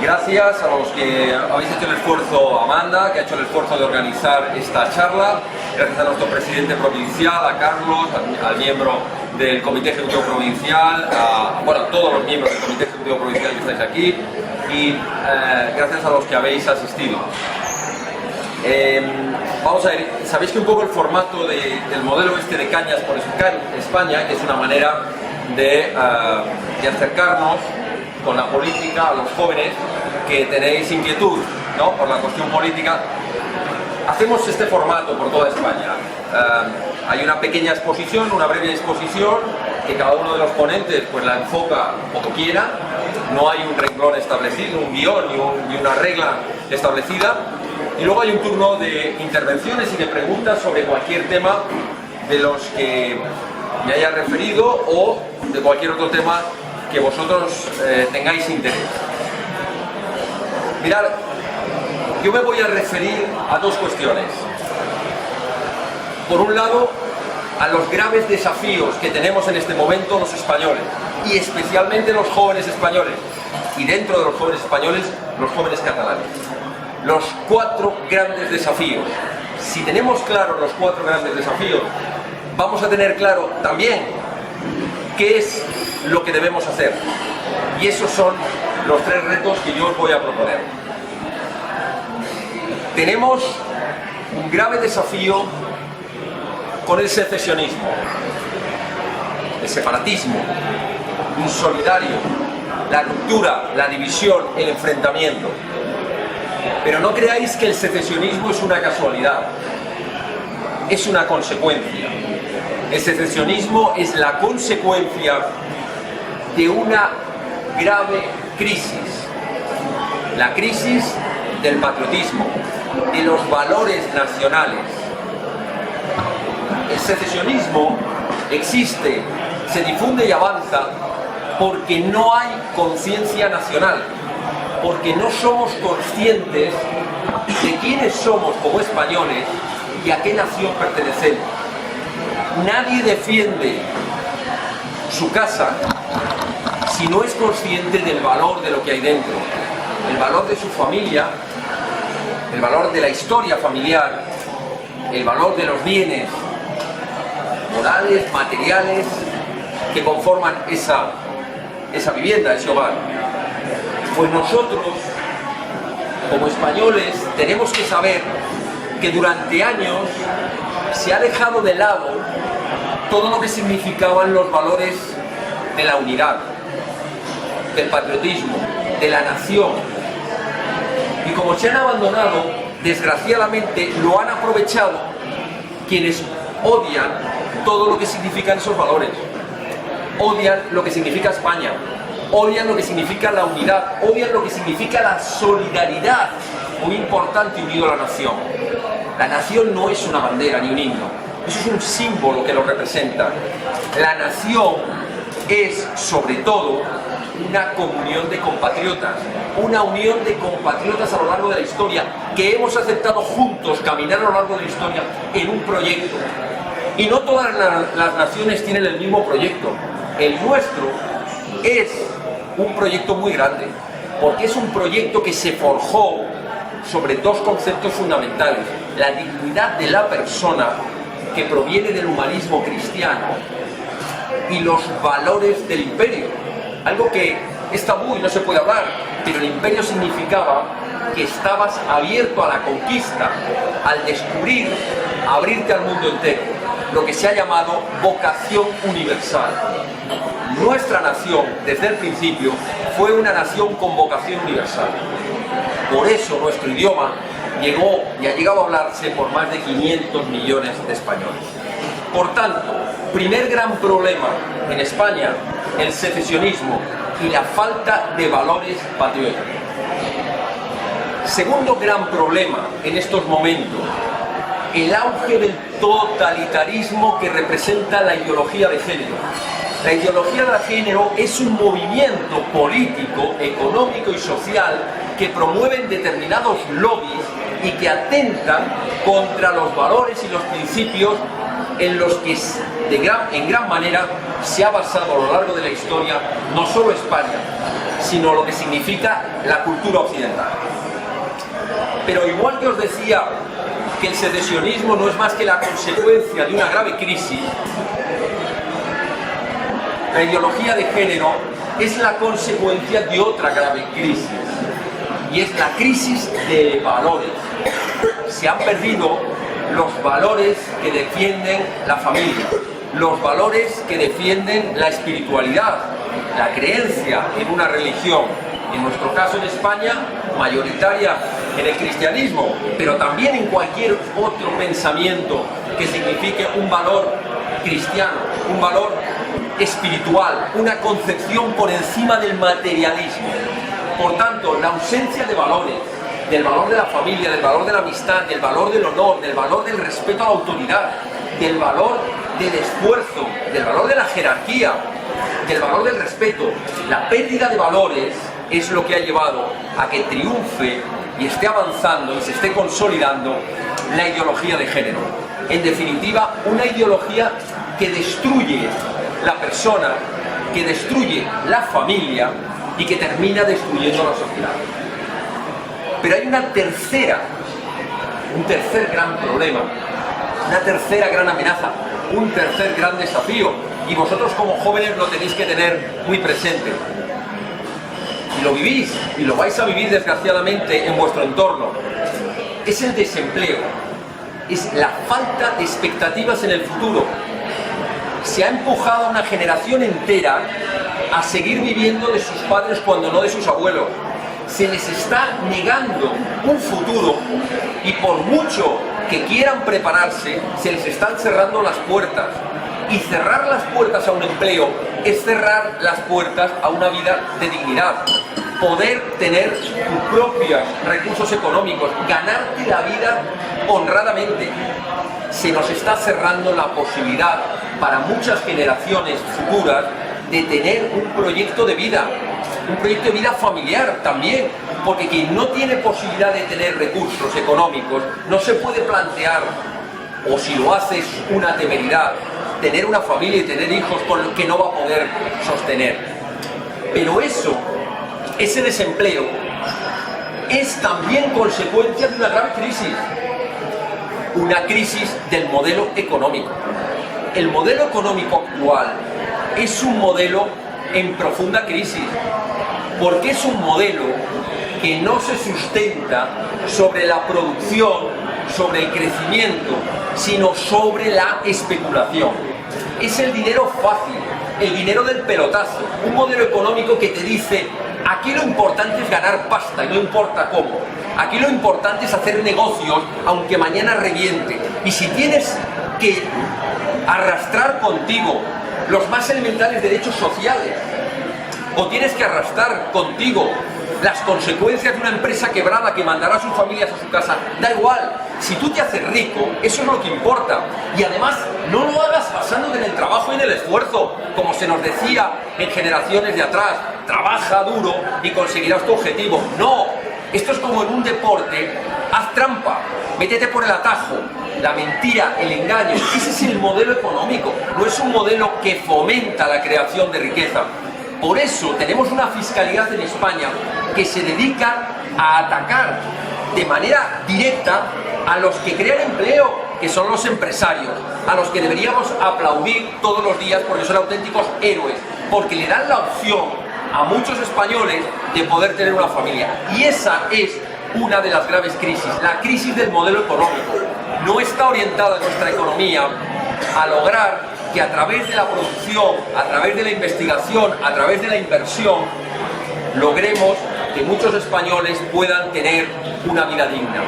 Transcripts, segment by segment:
Gracias a los que habéis hecho el esfuerzo, Amanda, que ha hecho el esfuerzo de organizar esta charla. Gracias a nuestro presidente provincial, a Carlos, al miembro del Comité Ejecutivo Provincial, a todos los miembros del Comité Ejecutivo Provincial que estáis aquí, y gracias a los que habéis asistido. Vamos a ver, sabéis que un poco el formato del modelo de Cañas por España, que es una manera de acercarnos con la política a los jóvenes que tenéis inquietud, ¿no?, por la cuestión política. Hacemos este formato por toda España. Hay una pequeña exposición, una breve exposición, que cada uno de los ponentes pues la enfoca como quiera. No hay un renglón establecido, un guión ni una regla establecida. Y luego hay un turno de intervenciones y de preguntas sobre cualquier tema de los que me haya referido o de cualquier otro tema que vosotros tengáis interés. Mirad, yo me voy a referir a dos cuestiones. Por un lado, a los graves desafíos que tenemos en este momento los españoles, y especialmente los jóvenes españoles, y dentro de los jóvenes españoles, los jóvenes catalanes. Los 4 grandes desafíos. Si tenemos claro los 4 grandes desafíos, vamos a tener claro también qué es lo que debemos hacer. Y esos son los 3 retos que yo os voy a proponer. Tenemos un grave desafío con el secesionismo, el separatismo, insolidario, la ruptura, la división, el enfrentamiento. Pero no creáis que el secesionismo es una casualidad, es una consecuencia. El secesionismo es la consecuencia de una grave crisis, la crisis del patriotismo, de los valores nacionales. El secesionismo existe, se difunde y avanza porque no hay conciencia nacional, porque no somos conscientes de quiénes somos como españoles y a qué nación pertenecemos. Nadie defiende su casa si no es consciente del valor de lo que hay dentro, el valor de su familia, el valor de la historia familiar, el valor de los bienes morales, materiales que conforman esa vivienda, ese hogar. Pues nosotros, como españoles, tenemos que saber que durante años se ha dejado de lado todo lo que significaban los valores de la unidad, del patriotismo, de la nación. Y como se han abandonado, desgraciadamente lo han aprovechado quienes odian todo lo que significan esos valores. Odian lo que significa España, odian lo que significa la unidad, odian lo que significa la solidaridad, muy importante unido a la nación. La nación no es una bandera ni un himno, eso es un símbolo que lo representa. La nación es, sobre todo, una comunión de compatriotas, una unión de compatriotas a lo largo de la historia, que hemos aceptado juntos caminar a lo largo de la historia en un proyecto. Y no todas las naciones tienen el mismo proyecto. El nuestro es un proyecto muy grande, porque es un proyecto que se forjó sobre 2 conceptos fundamentales: la dignidad de la persona, que proviene del humanismo cristiano, y los valores del imperio, algo que es tabú y no se puede hablar, pero el imperio significaba que estabas abierto a la conquista, al descubrir, a abrirte al mundo entero, lo que se ha llamado vocación universal. Nuestra nación, desde el principio, fue una nación con vocación universal. Por eso nuestro idioma llegó y ha llegado a hablarse por más de 500 millones de españoles. Por tanto, primer gran problema en España, el secesionismo y la falta de valores patrióticos. Segundo gran problema en estos momentos, el auge del totalitarismo que representa la ideología de género. La ideología de género es un movimiento político, económico y social que promueven determinados lobbies y que atentan contra los valores y los principios en los que en gran manera se ha basado a lo largo de la historia no solo España, sino lo que significa la cultura occidental. Pero igual que os decía que el secesionismo no es más que la consecuencia de una grave crisis, la ideología de género es la consecuencia de otra grave crisis, y es la crisis de valores. Se han perdido los valores que defienden la familia, los valores que defienden la espiritualidad, la creencia en una religión, en nuestro caso en España, mayoritaria en el cristianismo, pero también en cualquier otro pensamiento que signifique un valor cristiano, un valor espiritual, una concepción por encima del materialismo. Por tanto, la ausencia de valores, del valor de la familia, del valor de la amistad, del valor del honor, del valor del respeto a la autoridad, del valor del esfuerzo, del valor de la jerarquía, del valor del respeto, la pérdida de valores es lo que ha llevado a que triunfe y esté avanzando y se esté consolidando la ideología de género. En definitiva, una ideología que destruye la persona, que destruye la familia y que termina destruyendo la sociedad. Pero hay un tercer gran problema, una tercera gran amenaza, un tercer gran desafío, y vosotros como jóvenes lo tenéis que tener muy presente. Y lo vivís, y lo vais a vivir desgraciadamente en vuestro entorno. Es el desempleo, es la falta de expectativas en el futuro. Se ha empujado a una generación entera a seguir viviendo de sus padres cuando no de sus abuelos. Se les está negando un futuro y por mucho que quieran prepararse, se les están cerrando las puertas. Y cerrar las puertas a un empleo es cerrar las puertas a una vida de dignidad. Poder tener tus propios recursos económicos, ganarte la vida honradamente. Se nos está cerrando la posibilidad para muchas generaciones futuras de tener un proyecto de vida familiar también, porque quien no tiene posibilidad de tener recursos económicos no se puede plantear, o si lo hace es una temeridad, tener una familia y tener hijos con los que no va a poder sostener. Pero ese desempleo es también consecuencia de una grave crisis, una crisis del modelo económico. El modelo económico actual es un modelo en profunda crisis, porque es un modelo que no se sustenta sobre la producción, sobre el crecimiento, sino sobre la especulación. Es el dinero fácil, el dinero del pelotazo, un modelo económico que te dice: aquí lo importante es ganar pasta y no importa cómo. Aquí lo importante es hacer negocios aunque mañana reviente. Y si tienes que arrastrar contigo los más elementales derechos sociales, o tienes que arrastrar contigo las consecuencias de una empresa quebrada que mandará a sus familias a su casa, da igual. Si tú te haces rico, eso es lo que importa. Y además, no lo hagas basándote en el trabajo y en el esfuerzo, como se nos decía en generaciones de atrás: trabaja duro y conseguirás tu objetivo. No, esto es como en un deporte: haz trampa, métete por el atajo. La mentira, el engaño, ese es el modelo económico, no es un modelo que fomenta la creación de riqueza. Por eso tenemos una fiscalidad en España que se dedica a atacar de manera directa a los que crean empleo, que son los empresarios, a los que deberíamos aplaudir todos los días porque son auténticos héroes, porque le dan la opción a muchos españoles de poder tener una familia. Y esa es una de las graves crisis, la crisis del modelo económico. No está orientada nuestra economía a lograr que a través de la producción, a través de la investigación, a través de la inversión, logremos que muchos españoles puedan tener una vida digna.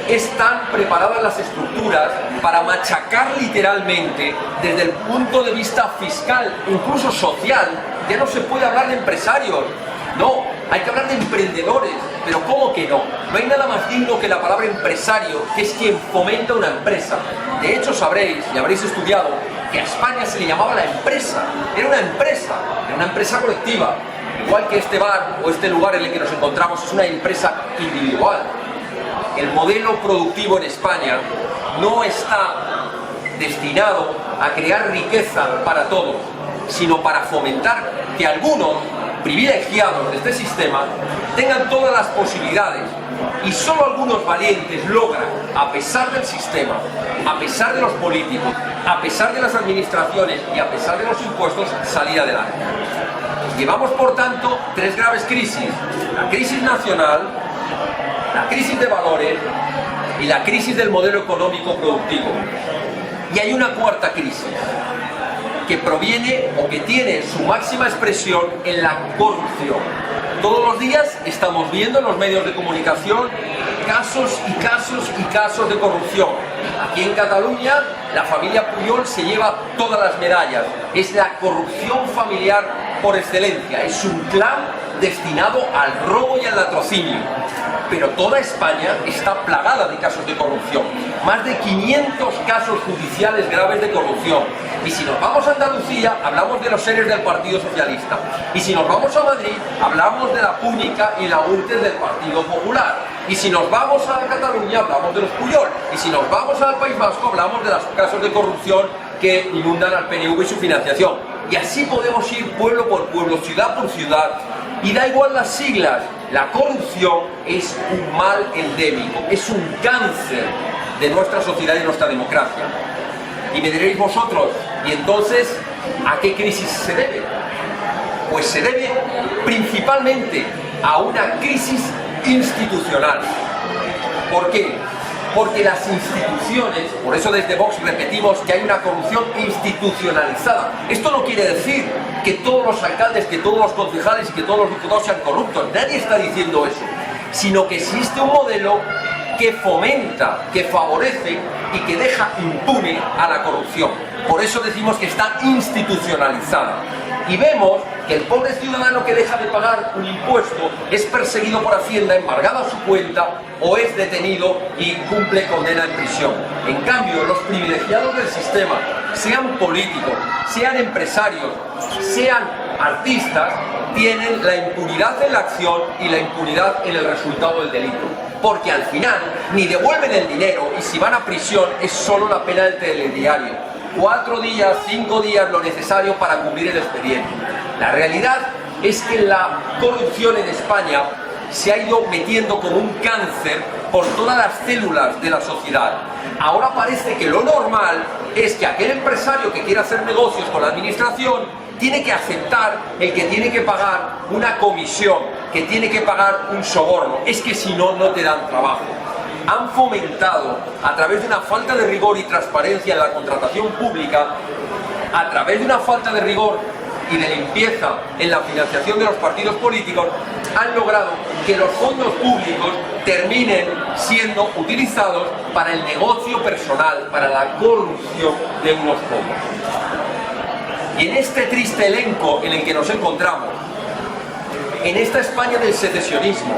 Están preparadas las estructuras para machacar literalmente desde el punto de vista fiscal, incluso social. Ya no se puede hablar de empresarios, no, hay que hablar de emprendedores. Pero ¿cómo que no? No hay nada más digno que la palabra empresario, que es quien fomenta una empresa. De hecho sabréis, y habréis estudiado, que a España se le llamaba la empresa. Era una empresa colectiva. Igual que este bar o este lugar en el que nos encontramos es una empresa individual. El modelo productivo en España no está destinado a crear riqueza para todos, sino para fomentar que algunos privilegiados de este sistema tengan todas las posibilidades y solo algunos valientes logran, a pesar del sistema, a pesar de los políticos, a pesar de las administraciones y a pesar de los impuestos, salir adelante. Llevamos, por tanto, tres graves crisis: la crisis nacional, la crisis de valores y la crisis del modelo económico productivo. Y hay una cuarta crisis que proviene o que tiene su máxima expresión en la corrupción. Todos los días estamos viendo en los medios de comunicación casos y casos y casos de corrupción. Aquí en Cataluña la familia Pujol se lleva todas las medallas. Es la corrupción familiar por excelencia. Es un clan destinado al robo y al latrocinio. Pero toda España está plagada de casos de corrupción. Más de 500 casos judiciales graves de corrupción. Y si nos vamos a Andalucía, hablamos de los seres del Partido Socialista. Y si nos vamos a Madrid, hablamos de la Púnica y la Gürtel del Partido Popular. Y si nos vamos a Cataluña, hablamos de los Pujol. Y si nos vamos al País Vasco, hablamos de los casos de corrupción que inundan al PNV y su financiación. Y así podemos ir pueblo por pueblo, ciudad por ciudad. Y da igual las siglas, la corrupción es un mal endémico, es un cáncer de nuestra sociedad y nuestra democracia. Y me diréis vosotros, ¿y entonces a qué crisis se debe? Pues se debe principalmente a una crisis institucional. ¿Por qué? Porque las instituciones, por eso desde Vox repetimos que hay una corrupción institucionalizada. Esto no quiere decir que todos los alcaldes, que todos los concejales y que todos los diputados sean corruptos. Nadie está diciendo eso. Sino que existe un modelo que fomenta, que favorece y que deja impune a la corrupción. Por eso decimos que está institucionalizada. Y vemos que el pobre ciudadano que deja de pagar un impuesto es perseguido por Hacienda, embargado a su cuenta o es detenido y cumple condena en prisión. En cambio, los privilegiados del sistema, sean políticos, sean empresarios, sean artistas, tienen la impunidad en la acción y la impunidad en el resultado del delito. Porque al final ni devuelven el dinero y si van a prisión es solo la pena del telediario. 4 días, 5 días, lo necesario para cumplir el expediente. La realidad es que la corrupción en España se ha ido metiendo como un cáncer por todas las células de la sociedad. Ahora parece que lo normal es que aquel empresario que quiera hacer negocios con la administración tiene que aceptar el que tiene que pagar una comisión, que tiene que pagar un soborno. Es que si no, no te dan trabajo. Han fomentado, a través de una falta de rigor y transparencia en la contratación pública, a través de una falta de rigor y de limpieza en la financiación de los partidos políticos, han logrado que los fondos públicos terminen siendo utilizados para el negocio personal, para la corrupción de unos pocos. Y en este triste elenco en el que nos encontramos, en esta España del secesionismo,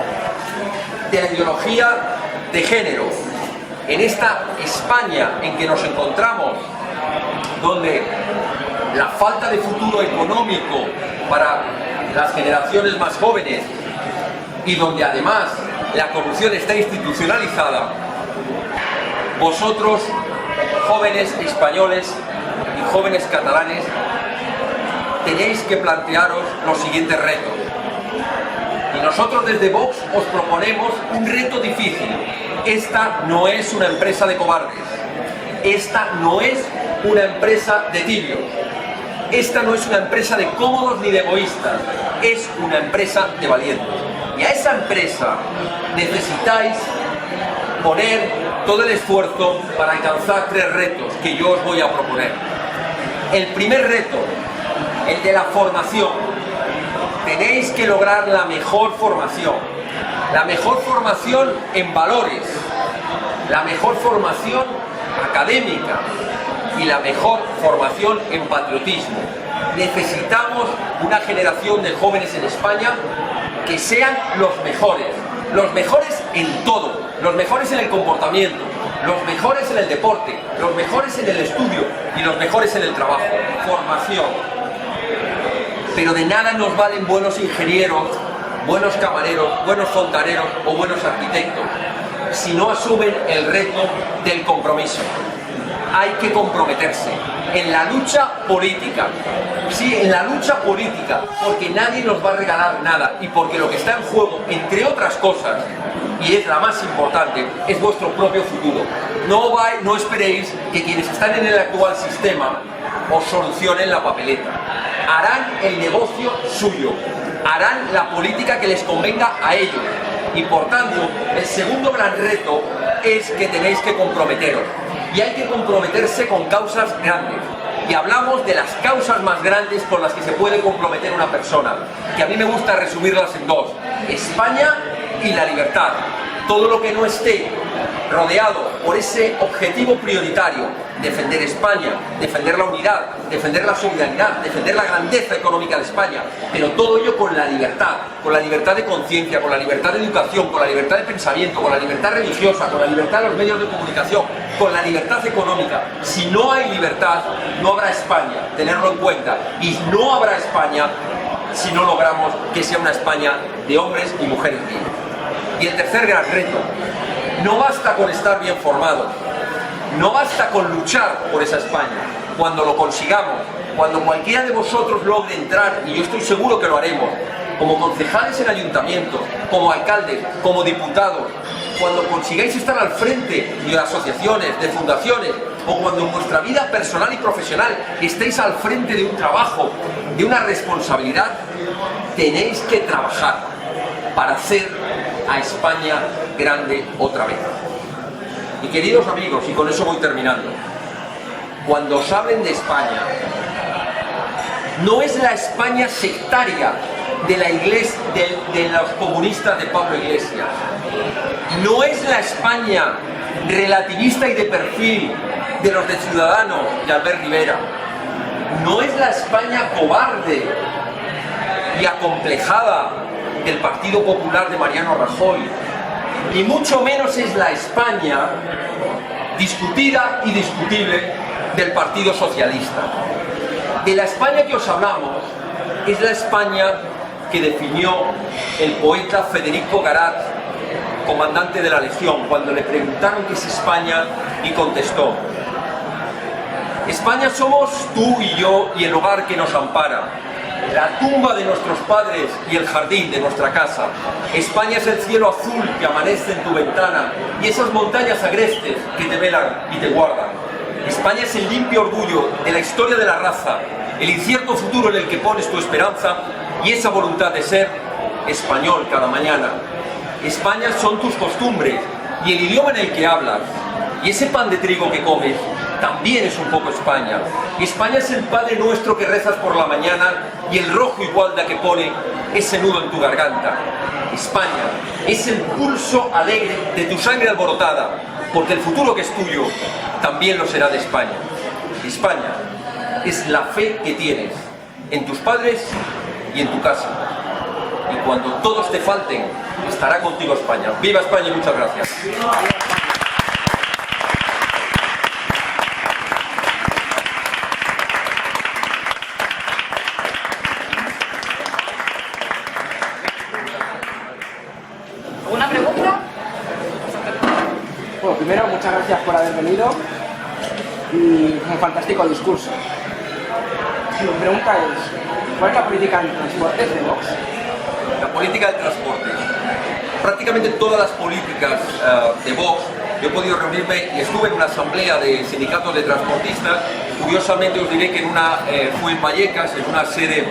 de la ideología de género, en esta España en que nos encontramos, donde la falta de futuro económico para las generaciones más jóvenes y donde además la corrupción está institucionalizada, vosotros, jóvenes españoles y jóvenes catalanes, tenéis que plantearos los siguientes retos. Y nosotros desde Vox os proponemos un reto difícil. Esta no es una empresa de cobardes. Esta no es una empresa de tibios. Esta no es una empresa de cómodos ni de egoístas. Es una empresa de valientes. Y a esa empresa necesitáis poner todo el esfuerzo para alcanzar 3 retos que yo os voy a proponer. El primer reto, el de la formación. Tenéis que lograr la mejor formación en valores, la mejor formación académica y la mejor formación en patriotismo. Necesitamos una generación de jóvenes en España que sean los mejores en todo, los mejores en el comportamiento, los mejores en el deporte, los mejores en el estudio y los mejores en el trabajo. Formación. Pero de nada nos valen buenos ingenieros, buenos camareros, buenos fontaneros o buenos arquitectos si no asumen el reto del compromiso. hay que comprometerse en la lucha política. Sí, en la lucha política, porque nadie nos va a regalar nada y porque lo que está en juego, entre otras cosas, y es la más importante, es vuestro propio futuro. No esperéis que quienes están en el actual sistema os solucionen la papeleta. Harán el negocio suyo, harán la política que les convenga a ellos. Y por tanto, el segundo gran reto es que tenéis que comprometeros. Y hay que comprometerse con causas grandes. Y hablamos de las causas más grandes con las que se puede comprometer una persona, que a mí me gusta resumirlas en dos: España y la libertad. Todo lo que no esté rodeado por ese objetivo prioritario, defender España, defender la unidad, defender la solidaridad, defender la grandeza económica de España, pero todo ello con la libertad de conciencia, con la libertad de educación, con la libertad de pensamiento, con la libertad religiosa, con la libertad de los medios de comunicación, con la libertad económica. Si no hay libertad, no habrá España, tenerlo en cuenta, y no habrá España si no logramos que sea una España de hombres y mujeres libres. Y el tercer gran reto: no basta con estar bien formados, no basta con luchar por esa España. Cuando lo consigamos, cuando cualquiera de vosotros logre entrar, y yo estoy seguro que lo haremos, como concejales en ayuntamientos, como alcaldes, como diputados, cuando consigáis estar al frente de asociaciones, de fundaciones, o cuando en vuestra vida personal y profesional estéis al frente de un trabajo, de una responsabilidad, tenéis que trabajar para hacer a España grande otra vez. Y queridos amigos, y con eso voy terminando, cuando os hablen de España, no es la España sectaria de la iglesia, de los comunistas de Pablo Iglesias, no es la España relativista y de perfil de los de Ciudadanos de Albert Rivera, no es la España cobarde y acomplejada del Partido Popular de Mariano Rajoy, ni mucho menos es la España discutida y discutible del Partido Socialista. De la España que os hablamos es la España que definió el poeta Federico Garat, comandante de la Legión, cuando le preguntaron qué es España, y contestó: España somos tú y yo y el hogar que nos ampara, la tumba de nuestros padres y el jardín de nuestra casa. España es el cielo azul que amanece en tu ventana y esas montañas agrestes que te velan y te guardan. España es el limpio orgullo de la historia de la raza, el incierto futuro en el que pones tu esperanza y esa voluntad de ser español cada mañana. España son tus costumbres y el idioma en el que hablas, y ese pan de trigo que comes también es un poco España. España es el Padre Nuestro que rezas por la mañana y el rojo y gualda que pone ese nudo en tu garganta. España es el pulso alegre de tu sangre alborotada, porque el futuro que es tuyo también lo será de España. España es la fe que tienes en tus padres y en tu casa. Y cuando todos te falten, estará contigo España. ¡Viva España y muchas gracias! ¿Alguna pregunta? Bueno, primero, muchas gracias por haber venido y un fantástico discurso. Mi pregunta es: ¿cuál es la política en transportes de Vox? La política del transporte. Prácticamente todas las políticas de Vox, yo he podido reunirme y estuve en una asamblea de sindicatos de transportistas. Curiosamente os diré que en una fue en Vallecas, en una sede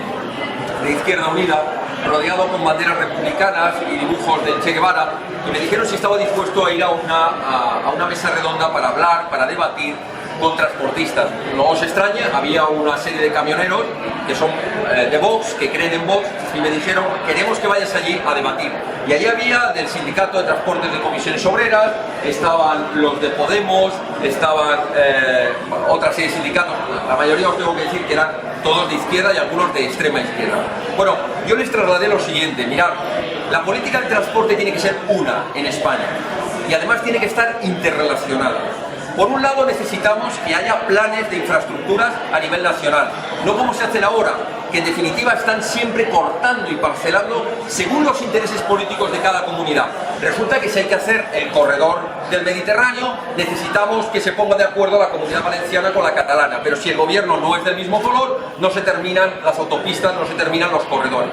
de Izquierda Unida, rodeado con banderas republicanas y dibujos de Che Guevara, y me dijeron si estaba dispuesto a ir a una mesa redonda para hablar, para debatir con transportistas. No os extrañe, había una serie de camioneros que son de Vox, que creen en Vox, y me dijeron: queremos que vayas allí a debatir. Y allí había del Sindicato de Transportes de Comisiones Obreras, estaban los de Podemos, estaban otra serie de sindicatos. La mayoría os tengo que decir que eran todos de izquierda y algunos de extrema izquierda. Bueno, yo les trasladé lo siguiente: mirad, la política del transporte tiene que ser una en España y además tiene que estar interrelacionada. Por un lado necesitamos que haya planes de infraestructuras a nivel nacional, no como se hacen ahora, que en definitiva están siempre cortando y parcelando según los intereses políticos de cada comunidad. Resulta que si hay que hacer el corredor del Mediterráneo, necesitamos que se ponga de acuerdo la Comunidad Valenciana con la catalana, pero si el gobierno no es del mismo color, no se terminan las autopistas, no se terminan los corredores.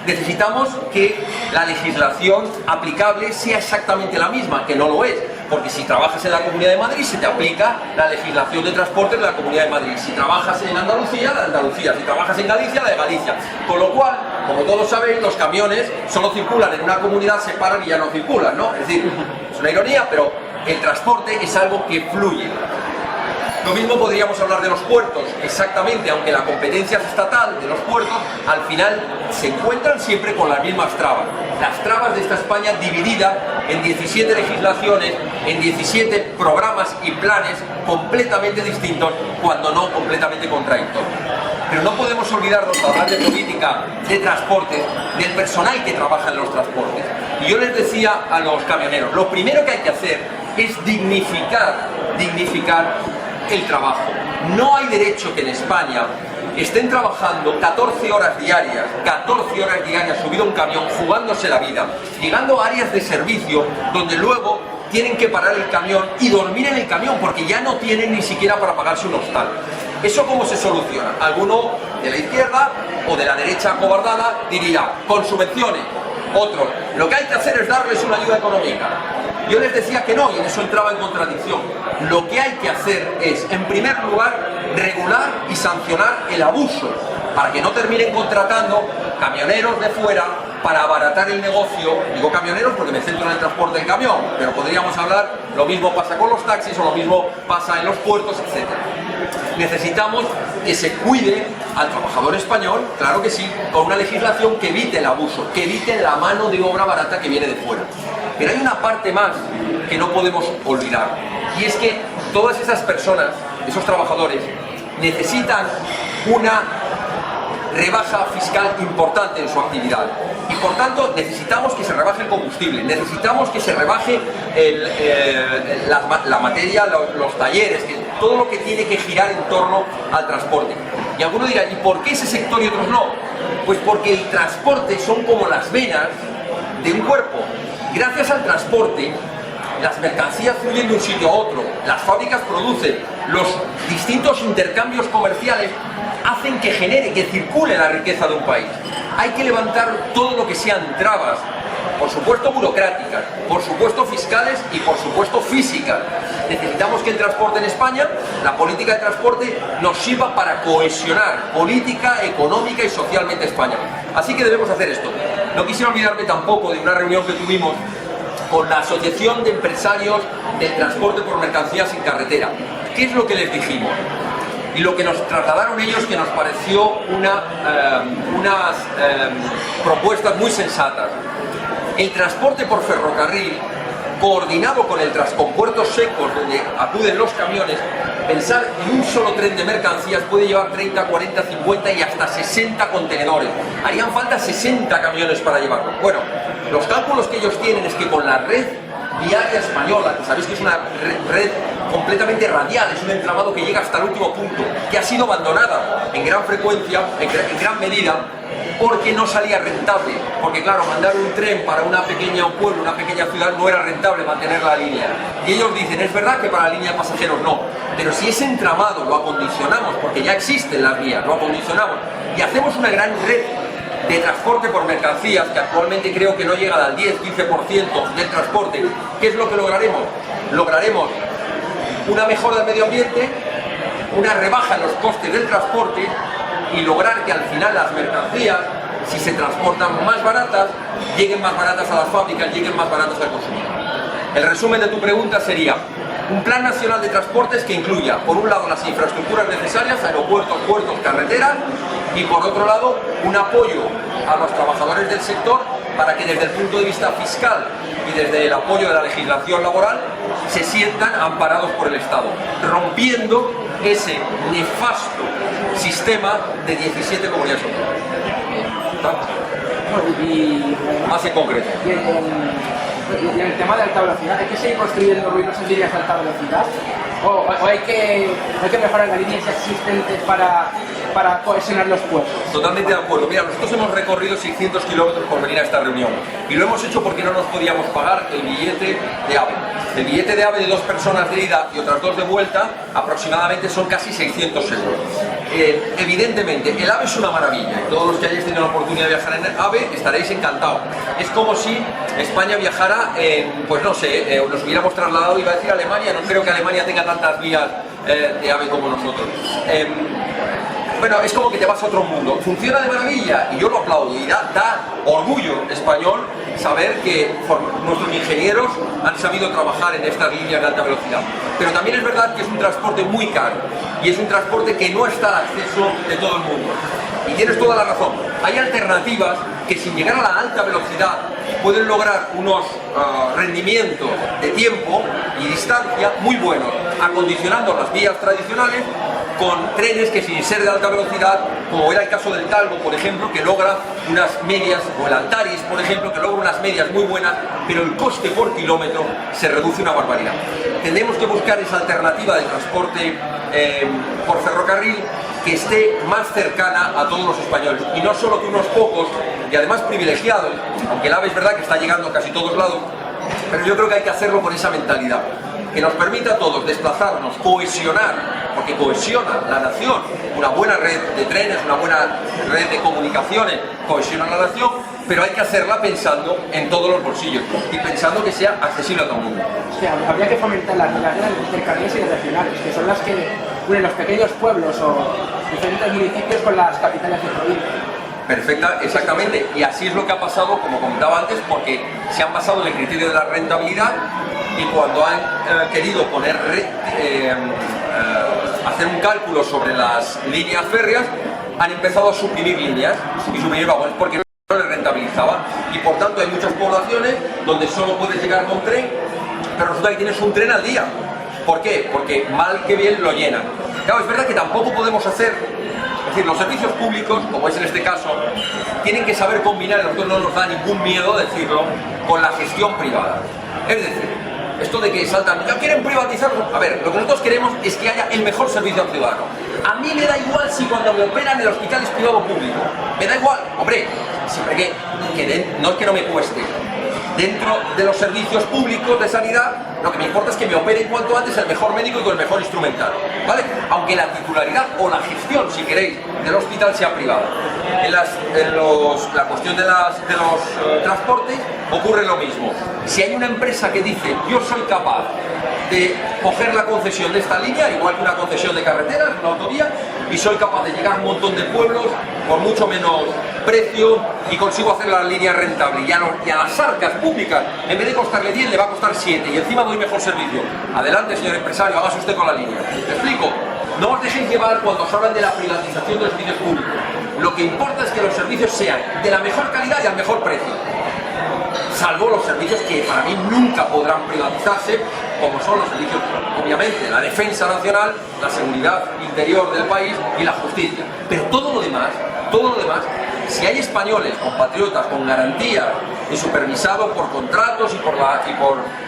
Necesitamos que la legislación aplicable sea exactamente la misma, que no lo es, porque si trabajas en la Comunidad de Madrid se te aplica la legislación de transporte de la Comunidad de Madrid, si trabajas en Andalucía, la de Andalucía, si trabajas en Galicia, la de Galicia, con lo cual, como todos sabéis, los camiones solo circulan en una comunidad, se paran y ya no circulan, ¿no? Es decir, es una ironía, pero el transporte es algo que fluye. Lo mismo podríamos hablar de los puertos, exactamente, aunque la competencia es estatal de los puertos, al final se encuentran siempre con las mismas trabas. Las trabas de esta España dividida en 17 legislaciones, en 17 programas y planes completamente distintos, cuando no completamente contradictorios. Pero no podemos olvidarnos, al hablar de política de transportes, del personal que trabaja en los transportes. Y yo les decía a los camioneros, lo primero que hay que hacer es dignificar el trabajo. No hay derecho que en España estén trabajando 14 horas diarias subido a un camión, jugándose la vida, llegando a áreas de servicio donde luego tienen que parar el camión y dormir en el camión porque ya no tienen ni siquiera para pagarse un hostal. ¿Eso cómo se soluciona? Alguno de la izquierda o de la derecha acobardada diría, con subvenciones. Otro, lo que hay que hacer es darles una ayuda económica. Yo les decía que no, y en eso entraba en contradicción. Lo que hay que hacer es, en primer lugar, regular y sancionar el abuso, para que no terminen contratando camioneros de fuera para abaratar el negocio. Digo camioneros porque me centro en el transporte en camión, pero podríamos hablar, lo mismo pasa con los taxis, o lo mismo pasa en los puertos, etc. Necesitamos que se cuide al trabajador español, claro que sí, con una legislación que evite el abuso, que evite la mano de obra barata que viene de fuera. Pero hay una parte más que no podemos olvidar, y es que todas esas personas, esos trabajadores, necesitan una rebaja fiscal importante en su actividad, y por tanto necesitamos que se rebaje el combustible, necesitamos que se rebaje la materia, los talleres, todo lo que tiene que girar en torno al transporte. Y alguno dirá, ¿y por qué ese sector y otros no? Pues porque el transporte son como las venas de un cuerpo. Gracias al transporte, las mercancías fluyen de un sitio a otro, las fábricas producen, los distintos intercambios comerciales hacen que genere, que circule la riqueza de un país. Hay que levantar todo lo que sean trabas, por supuesto burocráticas, por supuesto fiscales y por supuesto físicas. Necesitamos que el transporte en España, la política de transporte, nos sirva para cohesionar política, económica y socialmente España. Así que debemos hacer esto. No quisiera olvidarme tampoco de una reunión que tuvimos con la Asociación de Empresarios del Transporte por Mercancías en Carretera. ¿Qué es lo que les dijimos? Y lo que nos trasladaron ellos, que nos pareció unas propuestas muy sensatas. El transporte por ferrocarril, coordinado con puertos secos donde acuden los camiones, pensar en un solo tren de mercancías puede llevar 30, 40, 50 y hasta 60 contenedores. Harían falta 60 camiones para llevarlo. Bueno, los cálculos que ellos tienen es que con la red viaria española, que sabéis que es una red completamente radial, es un entramado que llega hasta el último punto, que ha sido abandonada en gran frecuencia, en gran medida, porque no salía rentable, porque claro, mandar un tren para un pueblo, una pequeña ciudad no era rentable mantener la línea. Y ellos dicen, es verdad que para la línea de pasajeros no, pero si ese entramado lo acondicionamos, porque ya existen las vías, lo acondicionamos y hacemos una gran red de transporte por mercancías, que actualmente creo que no llega al 10-15% del transporte, ¿qué es lo que lograremos? Lograremos una mejora del medio ambiente, una rebaja en los costes del transporte y lograr que al final las mercancías, si se transportan más baratas, lleguen más baratas a las fábricas, lleguen más baratas al consumidor. El resumen de tu pregunta sería un plan nacional de transportes que incluya, por un lado, las infraestructuras necesarias, aeropuertos, puertos, carreteras, y por otro lado, un apoyo a los trabajadores del sector para que desde el punto de vista fiscal y desde el apoyo de la legislación laboral se sientan amparados por el Estado, rompiendo ese nefasto sistema de 17 comunidades autónomas. Y más en concreto. Y en el tema de alta velocidad, ¿hay que seguir construyendo ruidosas líneas de alta velocidad? ¿O hay que mejorar las líneas existentes para para cohesionar los pueblos. Totalmente de acuerdo. Mira, nosotros hemos recorrido 600 kilómetros por venir a esta reunión y lo hemos hecho porque no nos podíamos pagar el billete de AVE. El billete de AVE de 2 personas de ida y otras 2 de vuelta aproximadamente son casi 600 euros. Evidentemente, el AVE es una maravilla y todos los que hayáis tenido la oportunidad de viajar en AVE estaréis encantados. Es como si España viajara en, pues no sé, nos hubiéramos trasladado, iba a decir Alemania, no creo que Alemania tenga tantas vías de AVE como nosotros. Bueno, es como que te vas a otro mundo. Funciona de maravilla y yo lo aplaudo y da orgullo español saber que nuestros ingenieros han sabido trabajar en estas líneas de alta velocidad. Pero también es verdad que es un transporte muy caro y es un transporte que no está al acceso de todo el mundo. Y tienes toda la razón. Hay alternativas que sin llegar a la alta velocidad pueden lograr unos rendimientos de tiempo y distancia muy buenos, acondicionando las vías tradicionales con trenes que sin ser de alta velocidad, como era el caso del Talgo, por ejemplo, que logra unas medias, o el Altaris, por ejemplo, que logra unas medias muy buenas, pero el coste por kilómetro se reduce una barbaridad. Tenemos que buscar esa alternativa de transporte por ferrocarril que esté más cercana a todos los españoles, y no solo que unos pocos, y además privilegiados, aunque el AVE es verdad que está llegando a casi todos lados, pero yo creo que hay que hacerlo con esa mentalidad, que nos permita a todos desplazarnos, cohesionar, porque cohesiona la nación, una buena red de trenes, una buena red de comunicaciones, cohesiona la nación, pero hay que hacerla pensando en todos los bolsillos y pensando que sea accesible a todo el mundo. O sea, habría que fomentar las redes intercanales y regionales, que son las que unen los pequeños pueblos o diferentes municipios con las capitales de provincia. Perfecta, exactamente, y así es lo que ha pasado, como comentaba antes, porque se han basado en el criterio de la rentabilidad y cuando han querido poner hacer un cálculo sobre las líneas férreas, han empezado a suprimir líneas y suprimir vagones porque no les rentabilizaba, y por tanto hay muchas poblaciones donde solo puedes llegar con tren, pero resulta que tienes un tren al día. ¿Por qué? Porque mal que bien lo llenan. Claro, es verdad que tampoco podemos hacer, es decir, los servicios públicos, como es en este caso, tienen que saber combinar, a nosotros no nos da ningún miedo decirlo, con la gestión privada. Es decir, esto de que saltan, ¿ya quieren privatizarlo? A ver, lo que nosotros queremos es que haya el mejor servicio al ciudadano. A mí me da igual si cuando me operan el hospital es privado o público. Me da igual, hombre, siempre que no es que no me cueste. Dentro de los servicios públicos de sanidad, lo que me importa es que me operen cuanto antes el mejor médico y con el mejor instrumental, ¿vale? Aunque la titularidad o la gestión, si queréis, del hospital sea privada. La cuestión de los transportes ocurre lo mismo. Si hay una empresa que dice, yo soy capaz de coger la concesión de esta línea, igual que una concesión de carreteras, una autovía, y soy capaz de llegar a un montón de pueblos por mucho menos precio y consigo hacer la línea rentable, y a las arcas públicas, en vez de costarle 10, le va a costar 7 y encima doy mejor servicio. Adelante, señor empresario, hágase usted con la línea. ¿Me explico? No os dejéis llevar cuando os hablan de la privatización de los servicios públicos. Lo que importa es que los servicios sean de la mejor calidad y al mejor precio. Salvo los servicios que para mí nunca podrán privatizarse, como son los servicios, obviamente, la defensa nacional, la seguridad interior del país y la justicia. Pero todo lo demás, si hay españoles, compatriotas, con garantías y supervisados por contratos y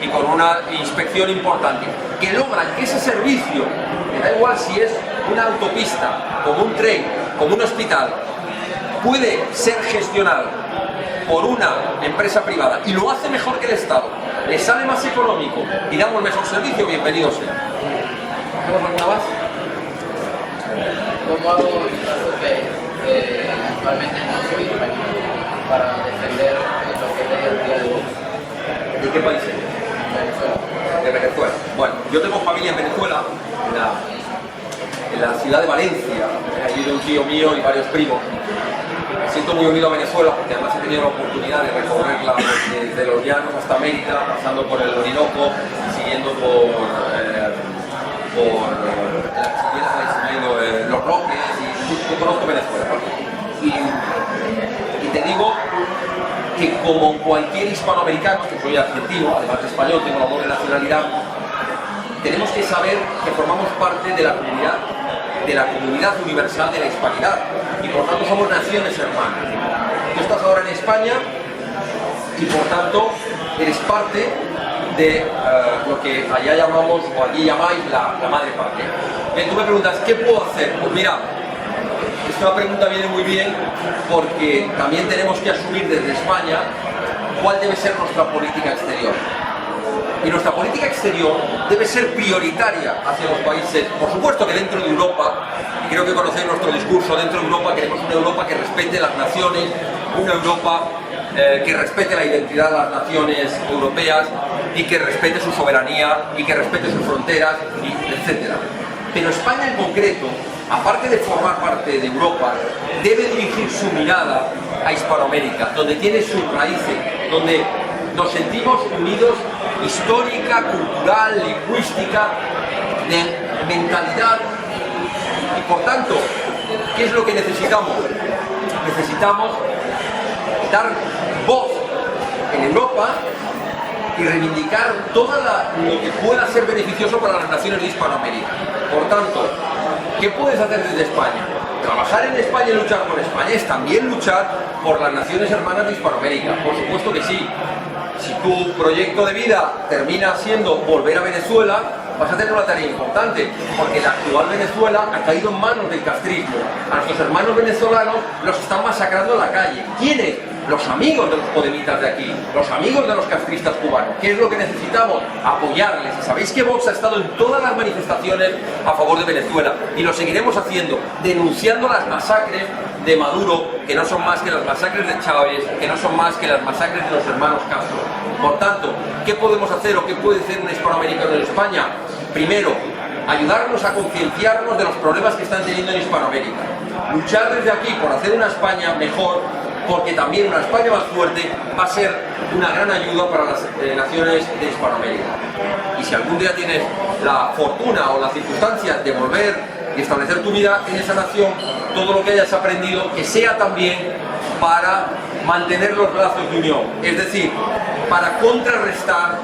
por una inspección importante, que logran que ese servicio, me da igual si es una autopista, como un tren, como un hospital, puede ser gestionado por una empresa privada y lo hace mejor que el Estado, le sale más económico y damos mejor servicio, bienvenido sea. ¿Tenemos alguna más? ¿Cómo hago que actualmente no soy español para defender lo que es el día de hoy? ¿De qué país es? Venezuela. De Venezuela. Bueno, yo tengo familia en Venezuela, en la ciudad de Valencia. Allí de un tío mío y varios primos. Me siento muy unido a Venezuela porque además he tenido la oportunidad de recorrerla desde los llanos hasta Mérida, pasando por el Orinoco, siguiendo por los Roques, y yo conozco Venezuela. Y te digo que como cualquier hispanoamericano, que soy argentino, además de español, tengo la doble nacionalidad, tenemos que saber que formamos parte de la comunidad universal de la hispanidad y por tanto somos naciones hermanas. Tú estás ahora en España y por tanto eres parte de lo que allá llamamos o aquí llamáis la madre patria. Tú me preguntas, ¿qué puedo hacer? Pues mira, Esta pregunta viene muy bien porque también tenemos que asumir desde España cuál debe ser nuestra política exterior. Y nuestra política exterior debe ser prioritaria hacia los países, por supuesto que dentro de Europa, y creo que conocéis nuestro discurso, dentro de Europa queremos una Europa que respete las naciones, una Europa que respete la identidad de las naciones europeas y que respete su soberanía y que respete sus fronteras, etc. Pero España en concreto, aparte de formar parte de Europa, debe dirigir su mirada a Hispanoamérica, donde tiene sus raíces, donde nos sentimos unidos histórica, cultural, lingüística, de mentalidad. Y por tanto, ¿qué es lo que necesitamos? Necesitamos dar voz en Europa y reivindicar todo lo que pueda ser beneficioso para las naciones de Hispanoamérica. Por tanto, ¿qué puedes hacer desde España? Trabajar en España y luchar por España es también luchar por las naciones hermanas de Hispanoamérica. Por supuesto que sí. Si tu proyecto de vida termina siendo volver a Venezuela, vas a tener una tarea importante, porque la actual Venezuela ha caído en manos del castrismo. A nuestros hermanos venezolanos los están masacrando en la calle. ¿Quiénes? Los amigos de los podemitas de aquí, los amigos de los castristas cubanos. ¿Qué es lo que necesitamos? Apoyarles. Y sabéis que Vox ha estado en todas las manifestaciones a favor de Venezuela y lo seguiremos haciendo, denunciando las masacres de Maduro, que no son más que las masacres de Chávez, que no son más que las masacres de los hermanos Castro. Por tanto, ¿qué podemos hacer o qué puede hacer un hispanoamericano en España? Primero, ayudarnos a concienciarnos de los problemas que están teniendo en Hispanoamérica. Luchar desde aquí por hacer una España mejor, porque también una España más fuerte va a ser una gran ayuda para las naciones de Hispanoamérica. Y si algún día tienes la fortuna o las circunstancias de volver y establecer tu vida en esa nación, todo lo que hayas aprendido, que sea también para mantener los lazos de unión, es decir, para contrarrestar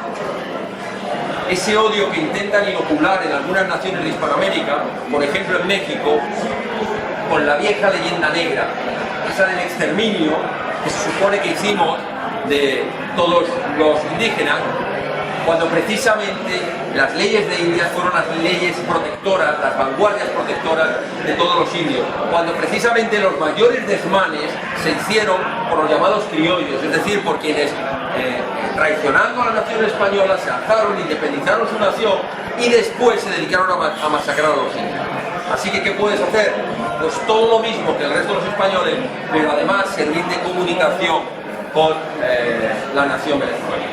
ese odio que intentan inocular en algunas naciones de Hispanoamérica, por ejemplo en México, con la vieja leyenda negra, esa del exterminio que se supone que hicimos de todos los indígenas, cuando precisamente las leyes de India fueron las leyes protectoras, las vanguardias protectoras de todos los indios, cuando precisamente los mayores desmanes se hicieron por los llamados criollos, es decir, por quienes traicionando a la nación española se alzaron, independizaron su nación y después se dedicaron a masacrar a los indios. Así que, ¿qué puedes hacer? Pues todo lo mismo que el resto de los españoles, pero además servir de comunicación con la nación venezolana.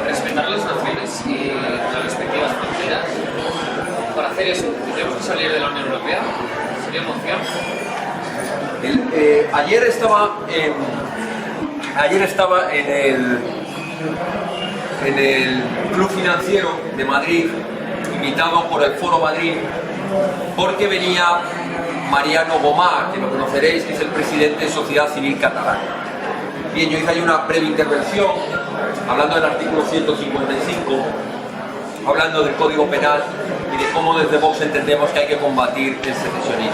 Respetar las naciones y las respectivas fronteras. Para hacer eso, tenemos que salir de la Unión Europea. Sería una opción. Ayer estaba en el Club Financiero de Madrid, invitado por el Foro Madrid, porque venía Mariano Gomá, que lo conoceréis, que es el presidente de Sociedad Civil Catalana. Bien, yo hice ahí una breve intervención hablando del artículo 155, hablando del Código Penal y de cómo desde Vox entendemos que hay que combatir el secesionismo.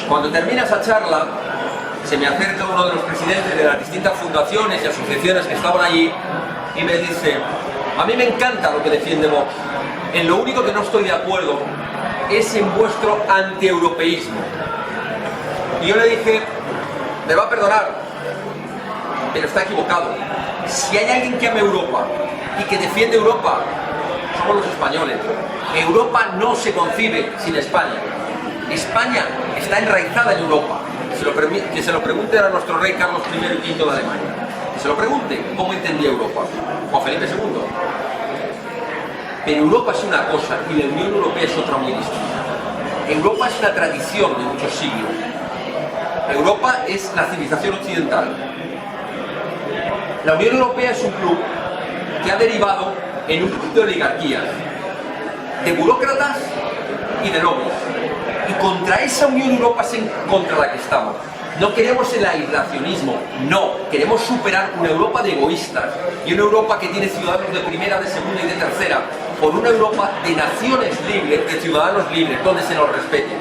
Cuando termina esa charla, se me acerca uno de los presidentes de las distintas fundaciones y asociaciones que estaban allí y me dice: a mí me encanta lo que defiende Vox, en lo único que no estoy de acuerdo es en vuestro antieuropeísmo. Y yo le dije: me va a perdonar, pero está equivocado. Si hay alguien que ama Europa y que defiende Europa, somos los españoles. Europa no se concibe sin España. España está enraizada en Europa. Que se lo pregunte a nuestro rey Carlos I y V de Alemania. Que se lo pregunte cómo entendía Europa Juan Felipe II. Pero Europa es una cosa y la Unión Europea es otra muy distinta. Europa es una tradición de muchos siglos. Europa es la civilización occidental. La Unión Europea es un club que ha derivado en un club de oligarquías, de burócratas y de lobbies. Y contra esa Unión Europea es contra la que estamos. No queremos el aislacionismo, no. Queremos superar una Europa de egoístas y una Europa que tiene ciudadanos de primera, de segunda y de tercera, por una Europa de naciones libres, de ciudadanos libres, donde se nos respete.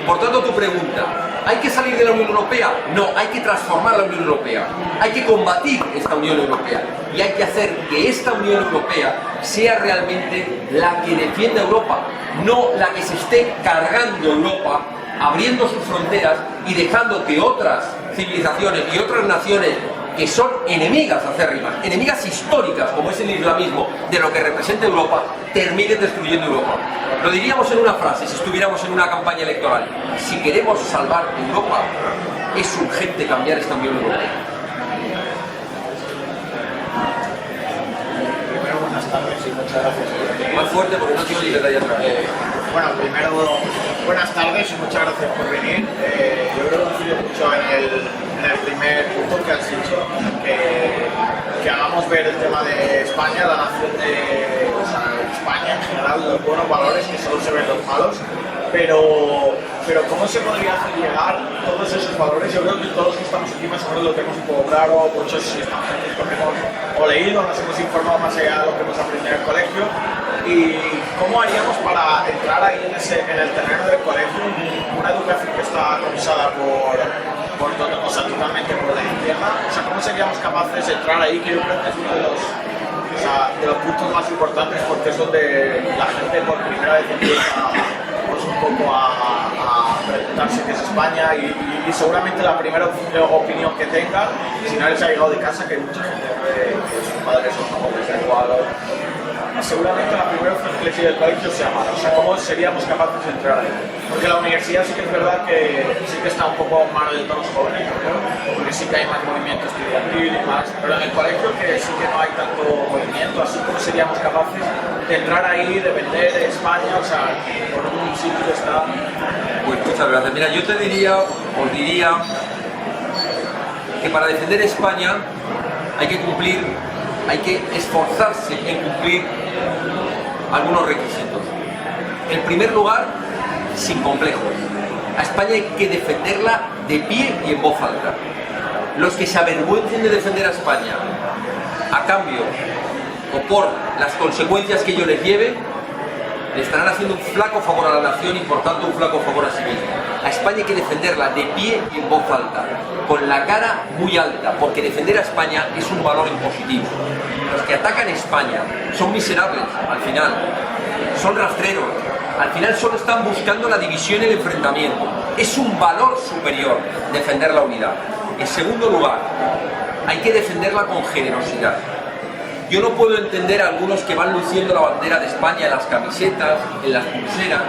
Por tanto, tu pregunta: ¿hay que salir de la Unión Europea? No, hay que transformar la Unión Europea. Hay que combatir esta Unión Europea. Y hay que hacer que esta Unión Europea sea realmente la que defienda Europa, no la que se esté cargando Europa, abriendo sus fronteras y dejando que otras civilizaciones y otras naciones que son enemigas acérrimas, enemigas históricas, como es el islamismo, de lo que representa Europa, terminen destruyendo Europa. Lo diríamos en una frase, si estuviéramos en una campaña electoral: si queremos salvar Europa, es urgente cambiar esta Unión Europea. Primero, buenas tardes y muchas gracias. Más fuerte porque no tengo libertad allá atrás. Bueno, primero, buenas tardes y muchas gracias por venir. Yo creo que coincido mucho en el primer punto que has dicho, que hagamos ver el tema de España, la nación de España en general, los buenos valores, que solo se ven los malos. Pero ¿cómo se podría hacer llegar todos esos valores? Yo creo que todos los que estamos aquí más o menos lo tenemos un poco claro, muchos extranjeros que hemos o leído, nos hemos informado más allá de lo que hemos aprendido en el colegio. ¿Y cómo haríamos para entrar ahí en el terreno del colegio? Una educación que está causada por todo, o sea, totalmente por la izquierda. O sea, ¿cómo seríamos capaces de entrar ahí? Que yo creo que es uno de los puntos más importantes, porque es donde la gente por primera vez empieza pues, un poco a preguntarse qué es España y seguramente la primera opinión que tengan, si no les ha llegado de casa, que hay mucha gente que sus padres son jóvenes de igual, seguramente la primera opción que les llegue del colegio sea mala. O sea, ¿cómo seríamos capaces de entrar ahí? Porque la universidad sí que es verdad que sí que está un poco en manos de todos los jóvenes, porque sí que hay más movimiento estudiantil y más, pero en el colegio que sí que no hay tanto movimiento, así como seríamos capaces de entrar ahí, de vender España, o sea, por un sitio que está... Pues muchas gracias. Mira, yo os diría que para defender España hay que esforzarse en cumplir algunos requisitos. En primer lugar, sin complejos. A España hay que defenderla de pie y en voz alta. Los que se avergüencen de defender a España a cambio o por las consecuencias que ello les lleve, le estarán haciendo un flaco favor a la nación y por tanto un flaco favor a sí mismo. A España hay que defenderla de pie y en voz alta, con la cara muy alta, porque defender a España es un valor impositivo. Los que atacan España son miserables al final, son rastreros, al final solo están buscando la división y el enfrentamiento. Es un valor superior defender la unidad. En segundo lugar, hay que defenderla con generosidad. Yo no puedo entender a algunos que van luciendo la bandera de España en las camisetas, en las pulseras,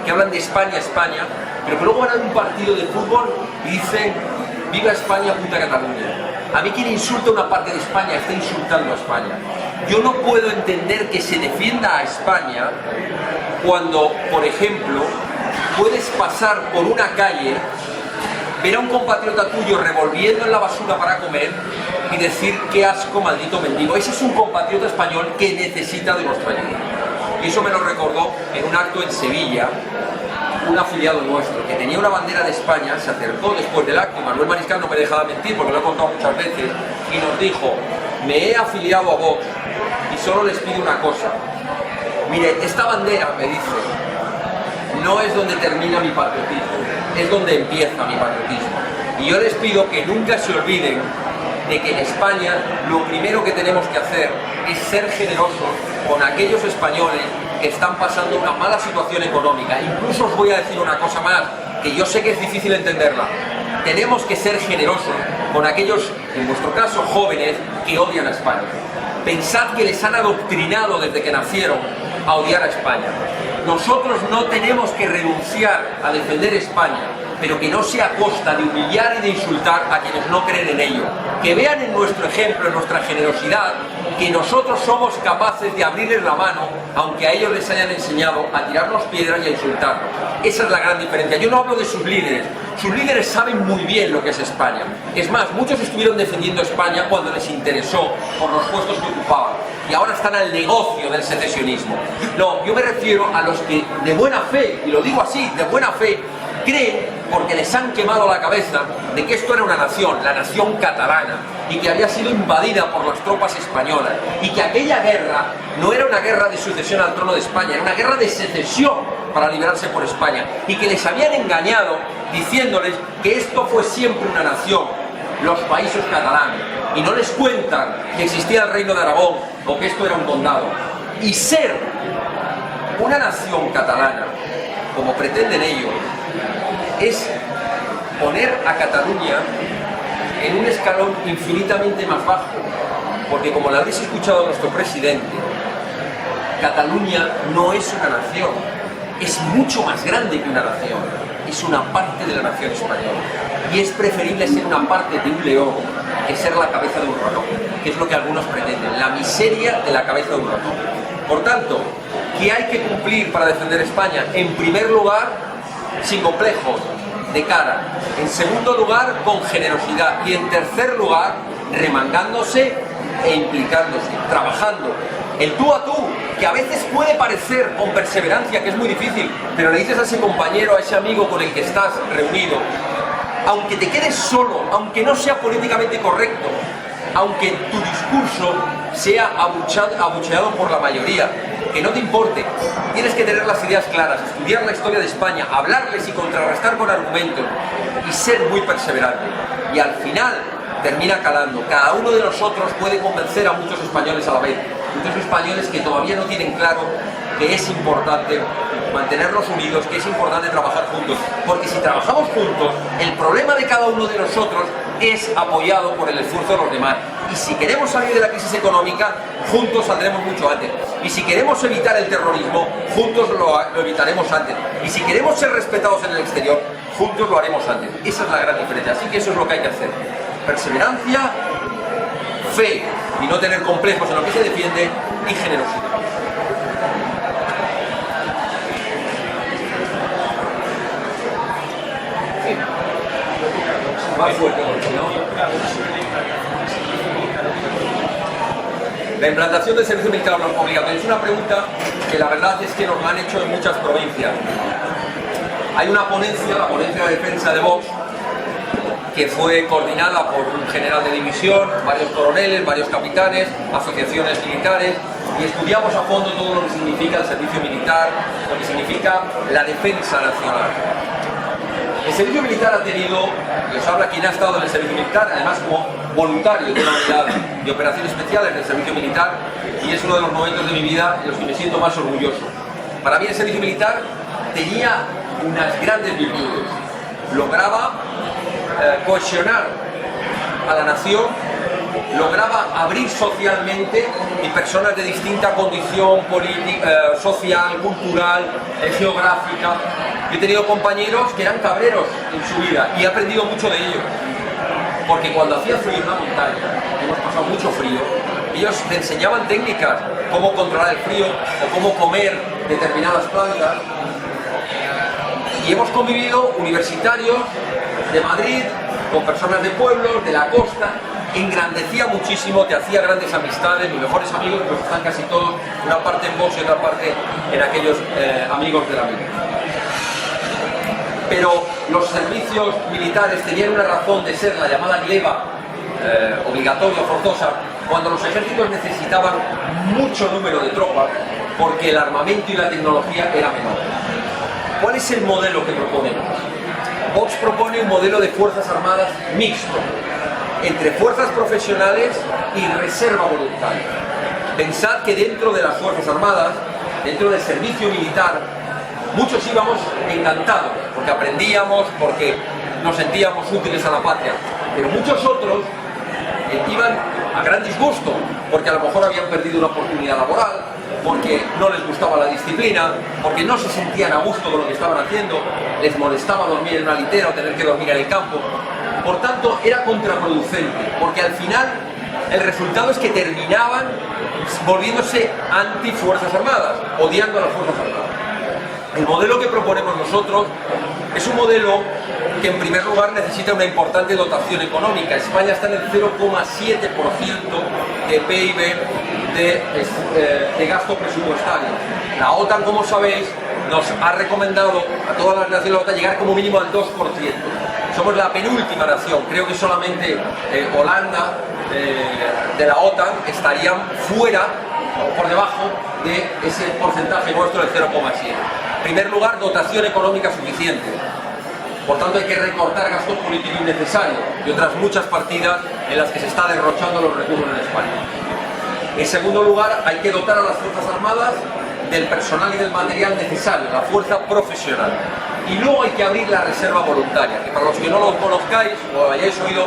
que hablan de España, España, pero que luego van a un partido de fútbol y dicen ¡viva España, puta Cataluña! A mí quien insulta una parte de España está insultando a España. Yo no puedo entender que se defienda a España cuando, por ejemplo, puedes pasar por una calle, ver a un compatriota tuyo revolviendo en la basura para comer y decir ¡qué asco, maldito mendigo! Ese es un compatriota español que necesita de nuestra ayuda. Y eso me lo recordó en un acto en Sevilla, un afiliado nuestro que tenía una bandera de España, se acercó después del acto, y Manuel Mariscal no me dejaba mentir porque lo he contado muchas veces, y nos dijo: me he afiliado a Vox y solo les pido una cosa. Mire, esta bandera, me dice, no es donde termina mi patriotismo, es donde empieza mi patriotismo. Y yo les pido que nunca se olviden de que en España lo primero que tenemos que hacer es ser generosos con aquellos españoles que están pasando una mala situación económica. Incluso os voy a decir una cosa más, que yo sé que es difícil entenderla. Tenemos que ser generosos con aquellos, en vuestro caso, jóvenes que odian a España. Pensad que les han adoctrinado desde que nacieron a odiar a España. Nosotros no tenemos que renunciar a defender España, pero que no sea a costa de humillar y de insultar a quienes no creen en ello. Que vean en nuestro ejemplo, en nuestra generosidad, que nosotros somos capaces de abrirles la mano, aunque a ellos les hayan enseñado a tirarnos piedras y a insultarnos. Esa es la gran diferencia. Yo no hablo de sus líderes saben muy bien lo que es España. Es más, muchos estuvieron defendiendo España cuando les interesó por los puestos que ocupaban, y ahora están al negocio del secesionismo. No, yo me refiero a los que de buena fe, y lo digo así, de buena fe, creen, porque les han quemado la cabeza, de que esto era una nación, la nación catalana, y que había sido invadida por las tropas españolas, y que aquella guerra no era una guerra de sucesión al trono de España, era una guerra de secesión para liberarse por España, y que les habían engañado diciéndoles que esto fue siempre una nación, los países catalanes, y no les cuentan que existía el reino de Aragón o que esto era un condado. Y ser una nación catalana, como pretenden ellos, es poner a Cataluña en un escalón infinitamente más bajo, porque como lo habéis escuchado a nuestro presidente, Cataluña no es una nación, es mucho más grande que una nación, es una parte de la nación española, y es preferible ser una parte de un león que ser la cabeza de un ratón, que es lo que algunos pretenden, la miseria de la cabeza de un ratón. Por tanto, ¿qué hay que cumplir para defender España? En primer lugar, sin complejos, de cara. En segundo lugar, con generosidad. Y en tercer lugar, remangándose e implicándose, trabajando. El tú a tú, que a veces puede parecer con perseverancia que es muy difícil, pero le dices a ese compañero, a ese amigo con el que estás reunido, aunque te quedes solo, aunque no sea políticamente correcto, aunque tu discurso sea abucheado por la mayoría, que no te importe, tienes que tener las ideas claras, estudiar la historia de España, hablarles y contrarrestar con argumentos y ser muy perseverante. Y al final termina calando. Cada uno de nosotros puede convencer a muchos españoles a la vez, muchos españoles que todavía no tienen claro que es importante mantenernos unidos, que es importante trabajar juntos, porque si trabajamos juntos, el problema de cada uno de nosotros es apoyado por el esfuerzo de los demás. Y si queremos salir de la crisis económica, juntos saldremos mucho antes. Y si queremos evitar el terrorismo, juntos lo evitaremos antes. Y si queremos ser respetados en el exterior, juntos lo haremos antes. Esa es la gran diferencia. Así que eso es lo que hay que hacer. Perseverancia, fe y no tener complejos en lo que se defiende, y generosidad. Más fuerte, ¿no? La implantación del servicio militar obligatorio es una pregunta que la verdad es que nos la han hecho en muchas provincias. Hay una ponencia, la ponencia de defensa de Vox, que fue coordinada por un general de división, varios coroneles, varios capitanes, asociaciones militares, y estudiamos a fondo todo lo que significa el servicio militar, lo que significa la defensa nacional. El servicio militar ha tenido, y os habla quien ha estado en el servicio militar, además como voluntario de una unidad de operaciones especiales del servicio militar, y es uno de los momentos de mi vida en los que me siento más orgulloso. Para mí el servicio militar tenía unas grandes virtudes. Lograba cohesionar a la nación, lograba abrir socialmente, y personas de distinta condición política, social, cultural, geográfica. Yo he tenido compañeros que eran cabreros en su vida y he aprendido mucho de ellos, porque cuando hacía frío en la montaña, hemos pasado mucho frío, ellos te enseñaban técnicas, cómo controlar el frío o cómo comer determinadas plantas. Y hemos convivido universitarios de Madrid con personas de pueblos, de la costa. Engrandecía muchísimo, te hacía grandes amistades. Mis mejores amigos pues están casi todos, una parte en Vox y otra parte en aquellos amigos de la vida. Pero los servicios militares tenían una razón de ser, la llamada gleba, obligatoria o forzosa, cuando los ejércitos necesitaban mucho número de tropas, porque el armamento y la tecnología era menor. ¿Cuál es el modelo que proponemos? Vox propone un modelo de fuerzas armadas mixto, entre fuerzas profesionales y reserva voluntaria. Pensad que dentro de las fuerzas armadas, dentro del servicio militar, muchos íbamos encantados, porque aprendíamos, porque nos sentíamos útiles a la patria, pero muchos otros iban a gran disgusto, porque a lo mejor habían perdido una oportunidad laboral, porque no les gustaba la disciplina, porque no se sentían a gusto con lo que estaban haciendo, les molestaba dormir en una litera o tener que dormir en el campo. Por tanto, era contraproducente, porque al final el resultado es que terminaban volviéndose anti-fuerzas armadas, odiando a las fuerzas armadas. El modelo que proponemos nosotros es un modelo que en primer lugar necesita una importante dotación económica. España está en el 0,7% de PIB de gasto presupuestario. La OTAN, como sabéis, nos ha recomendado a todas las naciones de la OTAN llegar como mínimo al 2%. Somos la penúltima nación, creo que solamente Holanda de la OTAN estarían fuera o por debajo de ese porcentaje nuestro del 0,7%. En primer lugar, dotación económica suficiente. Por tanto, hay que recortar gastos políticos innecesarios y otras muchas partidas en las que se está derrochando los recursos en España. En segundo lugar, hay que dotar a las Fuerzas Armadas del personal y del material necesario, la fuerza profesional. Y luego hay que abrir la reserva voluntaria, que para los que no lo conozcáis o hayáis oído,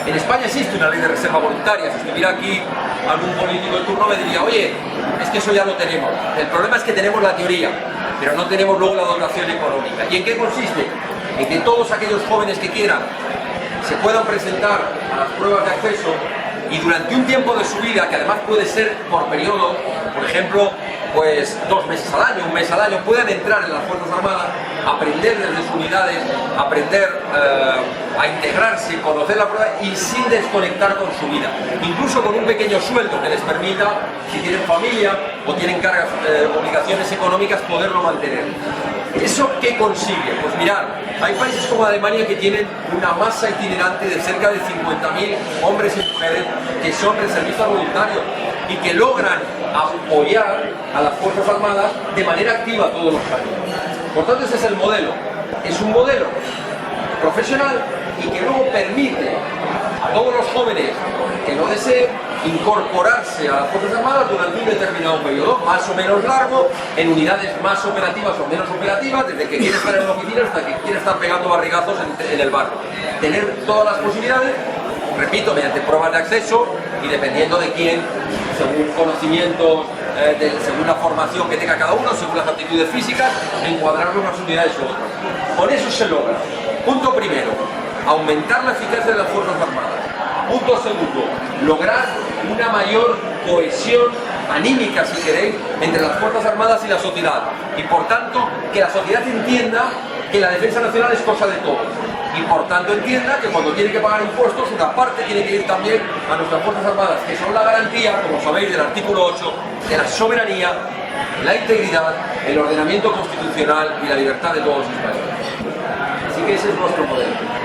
en España existe una ley de reserva voluntaria. Si estuviera aquí algún político de turno me diría, oye, es que eso ya lo tenemos. El problema es que tenemos la teoría, pero no tenemos luego la dotación económica. ¿Y en qué consiste? En que todos aquellos jóvenes que quieran se puedan presentar a las pruebas de acceso y durante un tiempo de su vida, que además puede ser por periodo, por ejemplo, pues 2 meses al año, 1 mes al año, puedan entrar en las Fuerzas Armadas, aprender desde sus unidades, aprender a integrarse, conocer la prueba y sin desconectar con su vida. Incluso con un pequeño sueldo que les permita, si tienen familia o tienen cargas, obligaciones económicas, poderlo mantener. ¿Eso qué consigue? Pues mirad, hay países como Alemania que tienen una masa itinerante de cerca de 50.000 hombres y mujeres que son reservistas voluntarios y que logran apoyar a las Fuerzas Armadas de manera activa todos los años. Por tanto, ese es el modelo. Es un modelo profesional y que luego permite a todos los jóvenes que lo deseen incorporarse a las Fuerzas Armadas durante un determinado periodo, más o menos largo, en unidades más operativas o menos operativas, desde que quiere estar en la oficina hasta que quiere estar pegando barrigazos en el barco. Tener todas las posibilidades, repito, mediante pruebas de acceso y dependiendo de quién, según conocimientos, según la formación que tenga cada uno, según las aptitudes físicas, encuadrarlo en unas unidades u otras. Con eso se logra. Punto primero, aumentar la eficacia de las Fuerzas Armadas. Punto segundo, lograr una mayor cohesión anímica, si queréis, entre las Fuerzas Armadas y la sociedad. Y por tanto, que la sociedad entienda que la defensa nacional es cosa de todos. Y por tanto entienda que cuando tiene que pagar impuestos, una parte tiene que ir también a nuestras Fuerzas Armadas, que son la garantía, como sabéis, del artículo 8, de la soberanía, la integridad, el ordenamiento constitucional y la libertad de todos los españoles. Así que ese es nuestro modelo.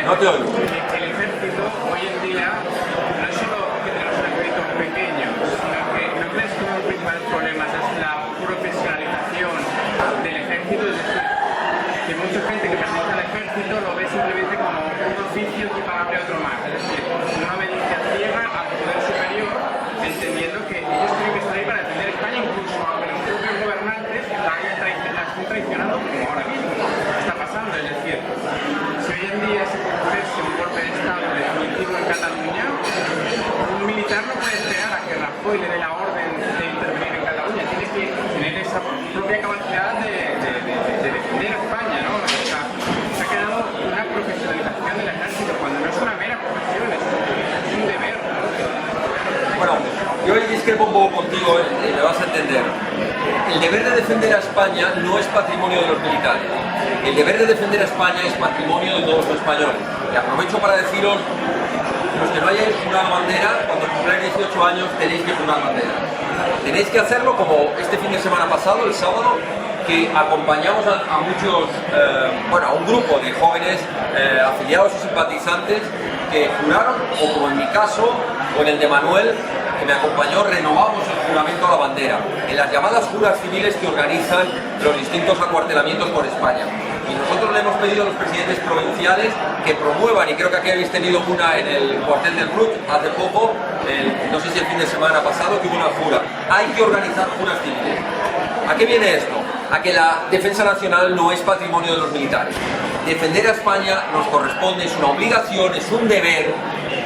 No te oigo. El ejército hoy en día no es solo que tenemos ejércitos pequeños, sino que no es como el principal problema, es la profesionalización del ejército, es decir, que mucha gente que pertenece al ejército lo ve simplemente como un oficio equiparable a otro más, es decir, una obediencia ciega al poder superior, entendiendo que ellos tienen que estar ahí para defender España, incluso aunque los propios gobernantes la estén traicionando como ahora mismo está pasando, es decir, si hoy en día se produce un golpe de Estado definitivo en Cataluña, un militar no puede esperar a que Rajoy le dé la orden de intervenir en Cataluña, tiene que tener esa propia capacidad de defender a España, ¿no? O sea, se ha quedado una profesionalización del ejército cuando no es una mera profesión, es un deber, ¿no? Bueno, yo hoy discrepo un poco contigo, me vas a entender. El deber de defender a España no es patrimonio de los militares. El deber de defender a España es patrimonio de todos los españoles. Y aprovecho para deciros, los que no hayáis jurado bandera, cuando cumpláis 18 años tenéis que jurar bandera. Tenéis que hacerlo como este fin de semana pasado, el sábado, que acompañamos a muchos, a un grupo de jóvenes afiliados y simpatizantes que juraron, o como en mi caso, o en el de Manuel, que me acompañó, renovamos el juramento a la bandera en las llamadas juras civiles que organizan los distintos acuartelamientos por España. Y nosotros le hemos pedido a los presidentes provinciales que promuevan, y creo que aquí habéis tenido una en el cuartel del Brut hace poco, no sé si el fin de semana pasado, que hubo una jura. Hay que organizar juras civiles. ¿A qué viene esto? A que la defensa nacional no es patrimonio de los militares. Defender a España nos corresponde, es una obligación, es un deber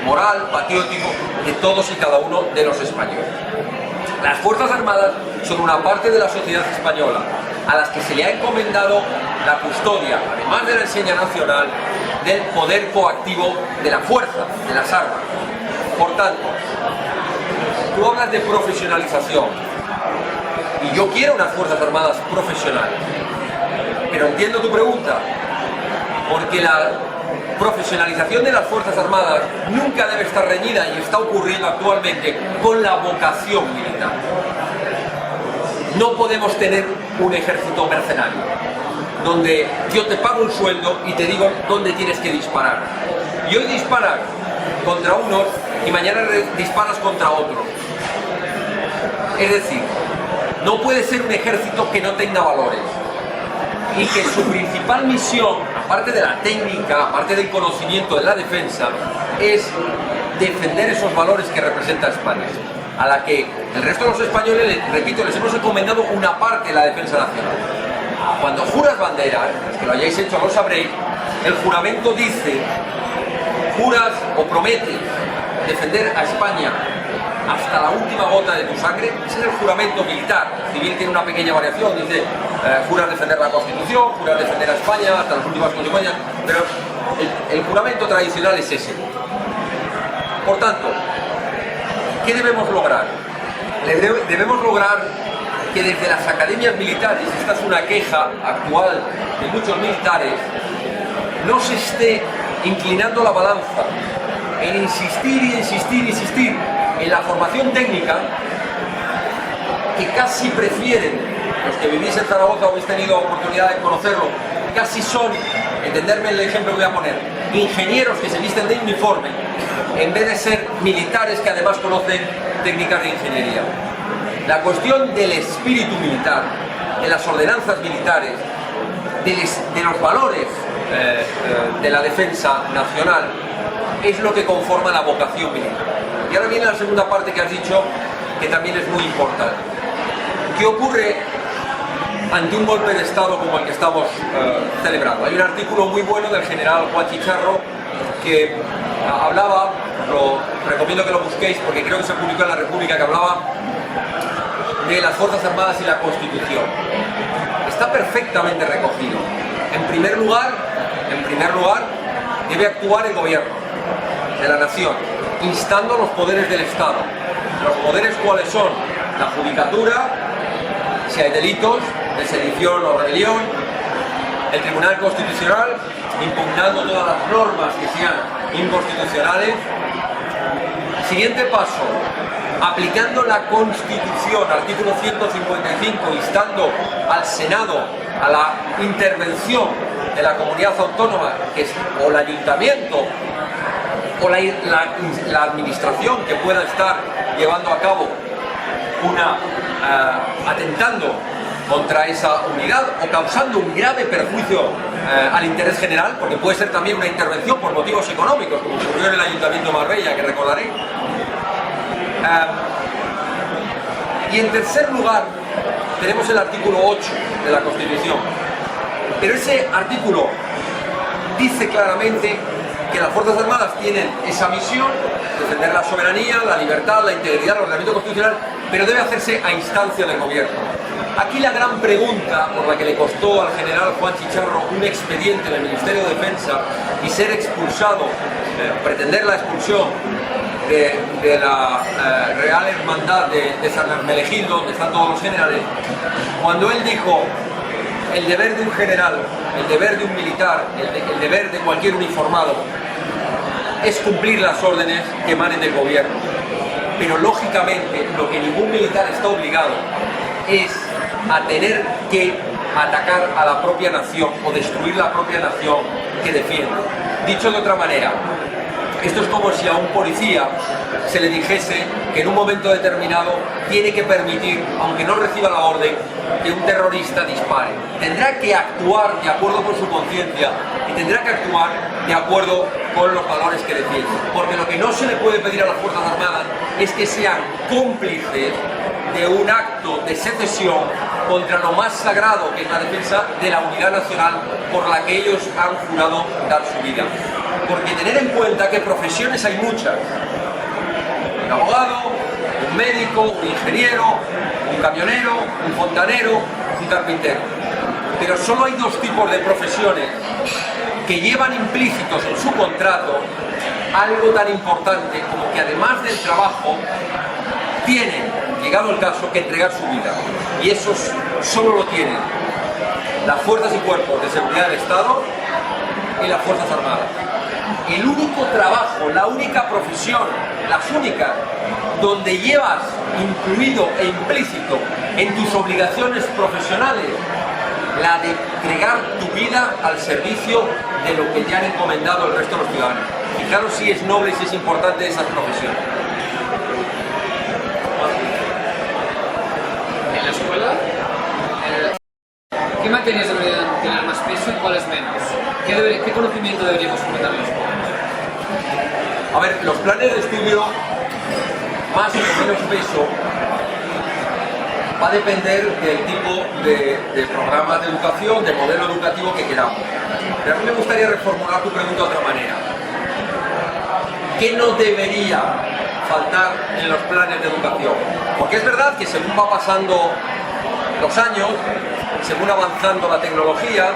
moral, patriótico, de todos y cada uno de los españoles. Las Fuerzas Armadas son una parte de la sociedad española a las que se le ha encomendado la custodia, además de la enseña nacional, del poder coactivo de la fuerza, de las armas. Por tanto, tú hablas de profesionalización y yo quiero unas Fuerzas Armadas profesionales, pero entiendo tu pregunta, porque la profesionalización de las Fuerzas Armadas nunca debe estar reñida, y está ocurriendo actualmente, con la vocación militar. No podemos tener un ejército mercenario, donde yo te pago un sueldo y te digo dónde tienes que disparar. Y hoy disparas contra unos y mañana disparas contra otros. Es decir, no puede ser un ejército que no tenga valores y que su principal misión aparte de la técnica, aparte del conocimiento de la defensa, es defender esos valores que representa España, a la que el resto de los españoles, repito, les hemos encomendado una parte de la defensa nacional. Cuando juras bandera, los que lo hayáis hecho lo sabréis, el juramento dice, juras o prometes defender a España hasta la última gota de tu sangre. Ese es el juramento militar. El civil tiene una pequeña variación, dice, juras defender la Constitución, juras defender a España hasta las últimas consecuencias, pero el juramento tradicional es ese. Por tanto, ¿qué debemos lograr? Debemos lograr que desde las academias militares, esta es una queja actual de muchos militares, no se esté inclinando la balanza en insistir en la formación técnica, que casi prefieren, los que vivís en Zaragoza o habéis tenido oportunidad de conocerlo, casi son, entenderme el ejemplo que voy a poner, ingenieros que se visten de uniforme, en vez de ser militares que además conocen técnicas de ingeniería. La cuestión del espíritu militar, de las ordenanzas militares, de los valores de la defensa nacional, es lo que conforma la vocación militar. Y ahora viene la segunda parte que has dicho, que también es muy importante. ¿Qué ocurre ante un golpe de Estado como el que estamos celebrando? Hay un artículo muy bueno del general Juan Chicharro que hablaba, lo recomiendo que lo busquéis porque creo que se publicó en La República, que hablaba de las Fuerzas Armadas y la Constitución. Está perfectamente recogido. En primer lugar, debe actuar el gobierno de la nación, instando los poderes del Estado. ¿Los poderes cuáles son? La judicatura, si hay delitos de sedición o rebelión, el Tribunal Constitucional, impugnando todas las normas que sean inconstitucionales. Siguiente paso, aplicando la Constitución, artículo 155, instando al Senado a la intervención de la comunidad autónoma, que es o el ayuntamiento o la administración que pueda estar llevando a cabo atentando contra esa unidad o causando un grave perjuicio al interés general, porque puede ser también una intervención por motivos económicos, como ocurrió en el Ayuntamiento de Marbella, que recordaréis. Y en tercer lugar tenemos el artículo 8 de la Constitución, pero ese artículo dice claramente que las Fuerzas Armadas tienen esa misión, defender la soberanía, la libertad, la integridad, el ordenamiento constitucional, pero debe hacerse a instancia del gobierno. Aquí la gran pregunta por la que le costó al general Juan Chicharro un expediente en el Ministerio de Defensa y ser expulsado, pretender la expulsión de la Real Hermandad de San Hermenegildo, donde están todos los generales, cuando él dijo: el deber de un general, el deber de un militar, el deber de cualquier uniformado es cumplir las órdenes que emanen del gobierno. Pero lógicamente lo que ningún militar está obligado es a tener que atacar a la propia nación o destruir la propia nación que defiende. Dicho de otra manera, esto es como si a un policía se le dijese que en un momento determinado tiene que permitir, aunque no reciba la orden, que un terrorista dispare. Tendrá que actuar de acuerdo con su conciencia y tendrá que actuar de acuerdo con los valores que defiende. Porque lo que no se le puede pedir a las Fuerzas Armadas es que sean cómplices de un acto de secesión contra lo más sagrado, que es la defensa de la unidad nacional por la que ellos han jurado dar su vida. Porque tener en cuenta que profesiones hay muchas: un abogado, un médico, un ingeniero, un camionero, un fontanero, un carpintero. Pero solo hay dos tipos de profesiones que llevan implícitos en su contrato algo tan importante como que además del trabajo tienen, llegado el caso, que entregar su vida. Y esos solo lo tienen las fuerzas y cuerpos de seguridad del Estado y las Fuerzas Armadas. El único trabajo, la única profesión, las únicas donde llevas incluido e implícito en tus obligaciones profesionales la de entregar tu vida al servicio de lo que ya han encomendado el resto de los ciudadanos. Fijaros si es noble y si es importante esas profesiones. En la escuela, ¿Qué materias deberían tener más peso y cuáles menos? ¿Qué conocimiento deberíamos fomentar en los jóvenes? A ver, los planes de estudio, más o menos peso, va a depender del tipo de programas de educación, de modelo educativo que queramos. Pero a mí me gustaría reformular tu pregunta de otra manera. ¿Qué no debería faltar en los planes de educación? Porque es verdad que según va pasando los años, según avanzando la tecnología,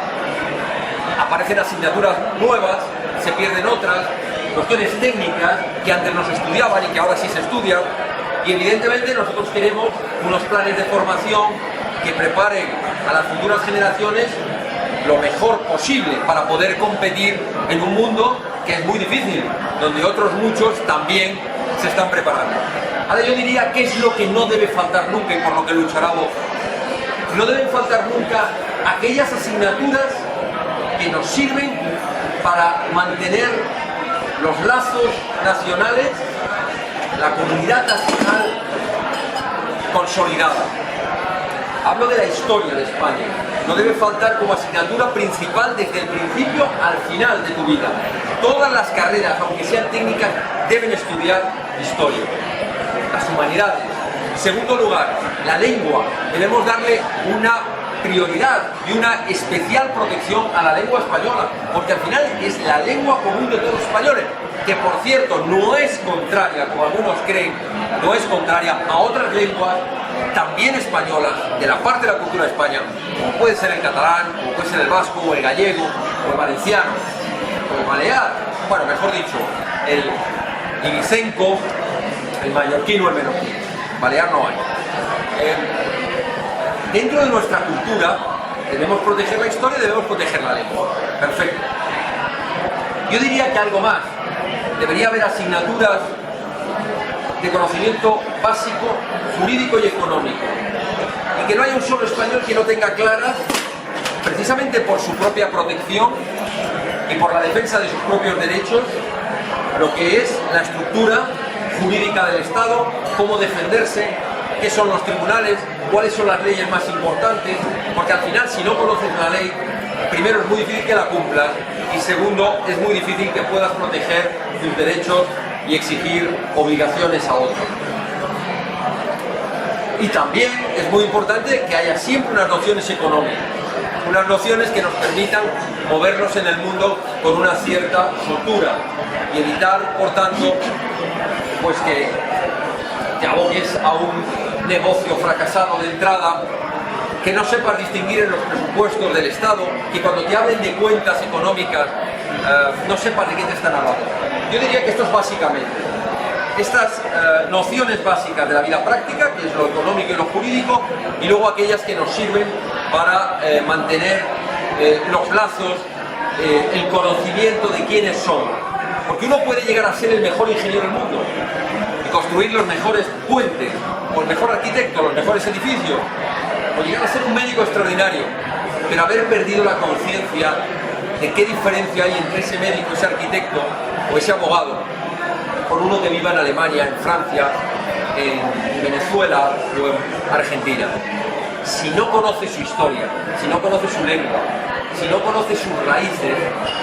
aparecen asignaturas nuevas, se pierden otras, cuestiones técnicas que antes no se estudiaban y que ahora sí se estudian, y evidentemente nosotros queremos unos planes de formación que preparen a las futuras generaciones lo mejor posible para poder competir en un mundo que es muy difícil, donde otros muchos también se están preparando. Ahora yo diría qué es lo que no debe faltar nunca y por lo que luchará Vox. No deben faltar nunca aquellas asignaturas que nos sirven para mantener los lazos nacionales, la comunidad nacional consolidada. Hablo de la historia de España. No debe faltar como asignatura principal desde el principio al final de tu vida. Todas las carreras, aunque sean técnicas, deben estudiar historia. Las humanidades. Segundo lugar, la lengua. Debemos darle una prioridad y una especial protección a la lengua española, porque al final es la lengua común de todos los españoles, que por cierto no es contraria, como algunos creen, no es contraria a otras lenguas también españolas, de la parte de la cultura de España, como puede ser el catalán, como puede ser el vasco, o el gallego, o el valenciano, o el balear, bueno, mejor dicho, el ibicenco, el mallorquín o el menorquín. Balear no hay. Dentro de nuestra cultura debemos proteger la historia y debemos proteger la lengua. Perfecto. Yo diría que algo más. Debería haber asignaturas de conocimiento básico, jurídico y económico. Y que no haya un solo español que no tenga claras, precisamente por su propia protección y por la defensa de sus propios derechos, lo que es la estructura jurídica del Estado, cómo defenderse, qué son los tribunales, cuáles son las leyes más importantes, porque al final si no conoces la ley, primero es muy difícil que la cumplas y segundo es muy difícil que puedas proteger tus derechos y exigir obligaciones a otros. Y también es muy importante que haya siempre unas nociones económicas, unas nociones que nos permitan movernos en el mundo con una cierta soltura y evitar, por tanto, pues que te aboques a un negocio fracasado de entrada, que no sepas distinguir en los presupuestos del Estado, que cuando te hablen de cuentas económicas no sepas de qué te están hablando. Yo diría que esto es básicamente estas nociones básicas de la vida práctica, que es lo económico y lo jurídico, y luego aquellas que nos sirven para mantener los lazos, el conocimiento de quiénes somos. Porque uno puede llegar a ser el mejor ingeniero del mundo y construir los mejores puentes, o el mejor arquitecto, los mejores edificios, o llegar a ser un médico extraordinario, pero haber perdido la conciencia de qué diferencia hay entre ese médico, ese arquitecto o ese abogado con uno que viva en Alemania, en Francia, en Venezuela o en Argentina. Si no conoce su historia, si no conoce su lengua, si no conoce sus raíces,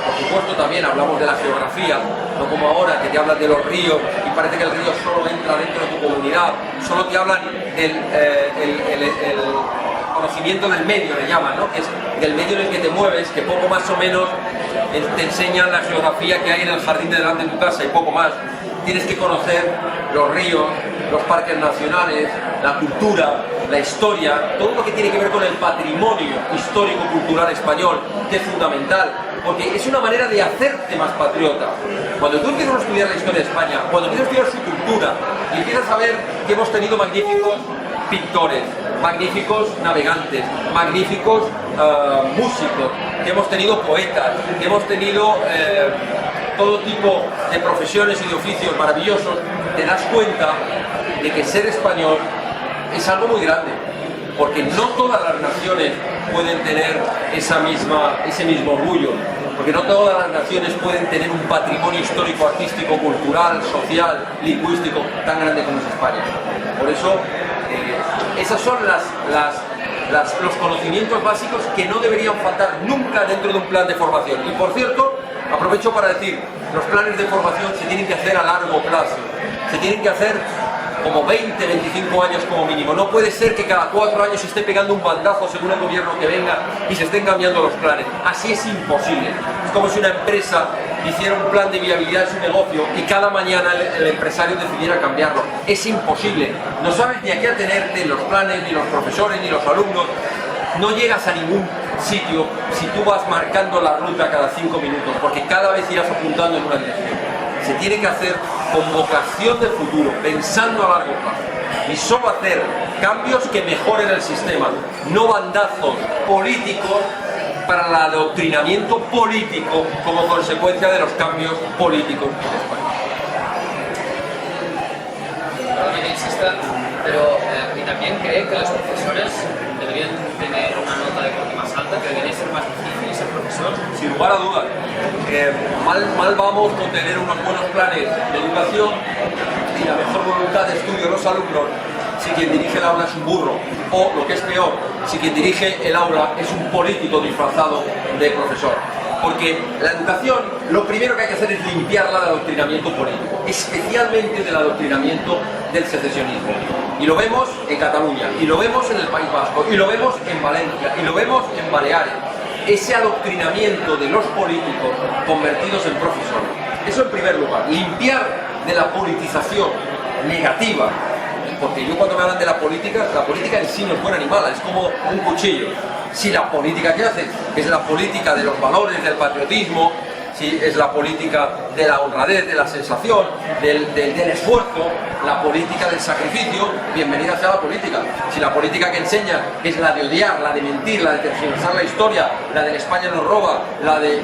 por supuesto también hablamos de la geografía, no como ahora que te hablan de los ríos y parece que el río solo entra dentro de tu comunidad, solo te hablan del el conocimiento del medio, le llaman, ¿no? Que es del medio en el que te mueves, que poco más o menos te enseñan la geografía que hay en el jardín de delante de tu casa y poco más. Tienes que conocer los ríos, los parques nacionales, la cultura, la historia, todo lo que tiene que ver con el patrimonio histórico-cultural español, que es fundamental, porque es una manera de hacerte más patriota. Cuando tú empiezas a estudiar la historia de España, cuando empiezas a estudiar su cultura, y empiezas a ver que hemos tenido magníficos pintores, magníficos navegantes, magníficos músicos, que hemos tenido poetas, que hemos tenido todo tipo de profesiones y de oficios maravillosos, te das cuenta de que ser español es algo muy grande, porque no todas las naciones pueden tener ese mismo orgullo, porque no todas las naciones pueden tener un patrimonio histórico, artístico, cultural, social, lingüístico tan grande como es España. Por eso, esas son las los conocimientos básicos que no deberían faltar nunca dentro de un plan de formación. Y por cierto, aprovecho para decir, los planes de formación se tienen que hacer a largo plazo, se tienen que hacer como 20, 25 años como mínimo. No puede ser que cada 4 años se esté pegando un bandazo según el gobierno que venga y se estén cambiando los planes. Así es imposible. Es como si una empresa hiciera un plan de viabilidad de su negocio y cada mañana el empresario decidiera cambiarlo. Es imposible. No sabes ni a qué atenerte, los planes, ni los profesores, ni los alumnos. No llegas a ningún sitio si tú vas marcando la ruta cada 5 minutos, porque cada vez irás apuntando en una dirección. Se tiene que hacer con vocación de futuro, pensando a largo plazo. Y solo hacer cambios que mejoren el sistema, no bandazos políticos para el adoctrinamiento político como consecuencia de los cambios políticos en España. Perdón que insista, pero ¿y también cree que los profesores deberían tener una nota de corte más alta, que debería ser más difícil ser profesor? Sin lugar a dudas, mal vamos con tener unos buenos planes de educación y la mejor voluntad de estudio de los alumnos si quien dirige el aula es un burro, o lo que es peor, si quien dirige el aula es un político disfrazado de profesor. Porque la educación, lo primero que hay que hacer es limpiarla del adoctrinamiento político, especialmente del adoctrinamiento del secesionismo. Y lo vemos en Cataluña, y lo vemos en el País Vasco, y lo vemos en Valencia, y lo vemos en Baleares. Ese adoctrinamiento de los políticos convertidos en profesores. Eso en primer lugar, limpiar de la politización negativa. Porque yo cuando me hablan de la política en sí no es buena ni mala, es como un cuchillo. Si la política que hacen es la política de los valores, del patriotismo, si es la política de la honradez, de la sensación, del esfuerzo, la política del sacrificio, bienvenida sea la política. Si la política que enseña es la de odiar, la de mentir, la de tergiversar la historia, la de España nos roba, la de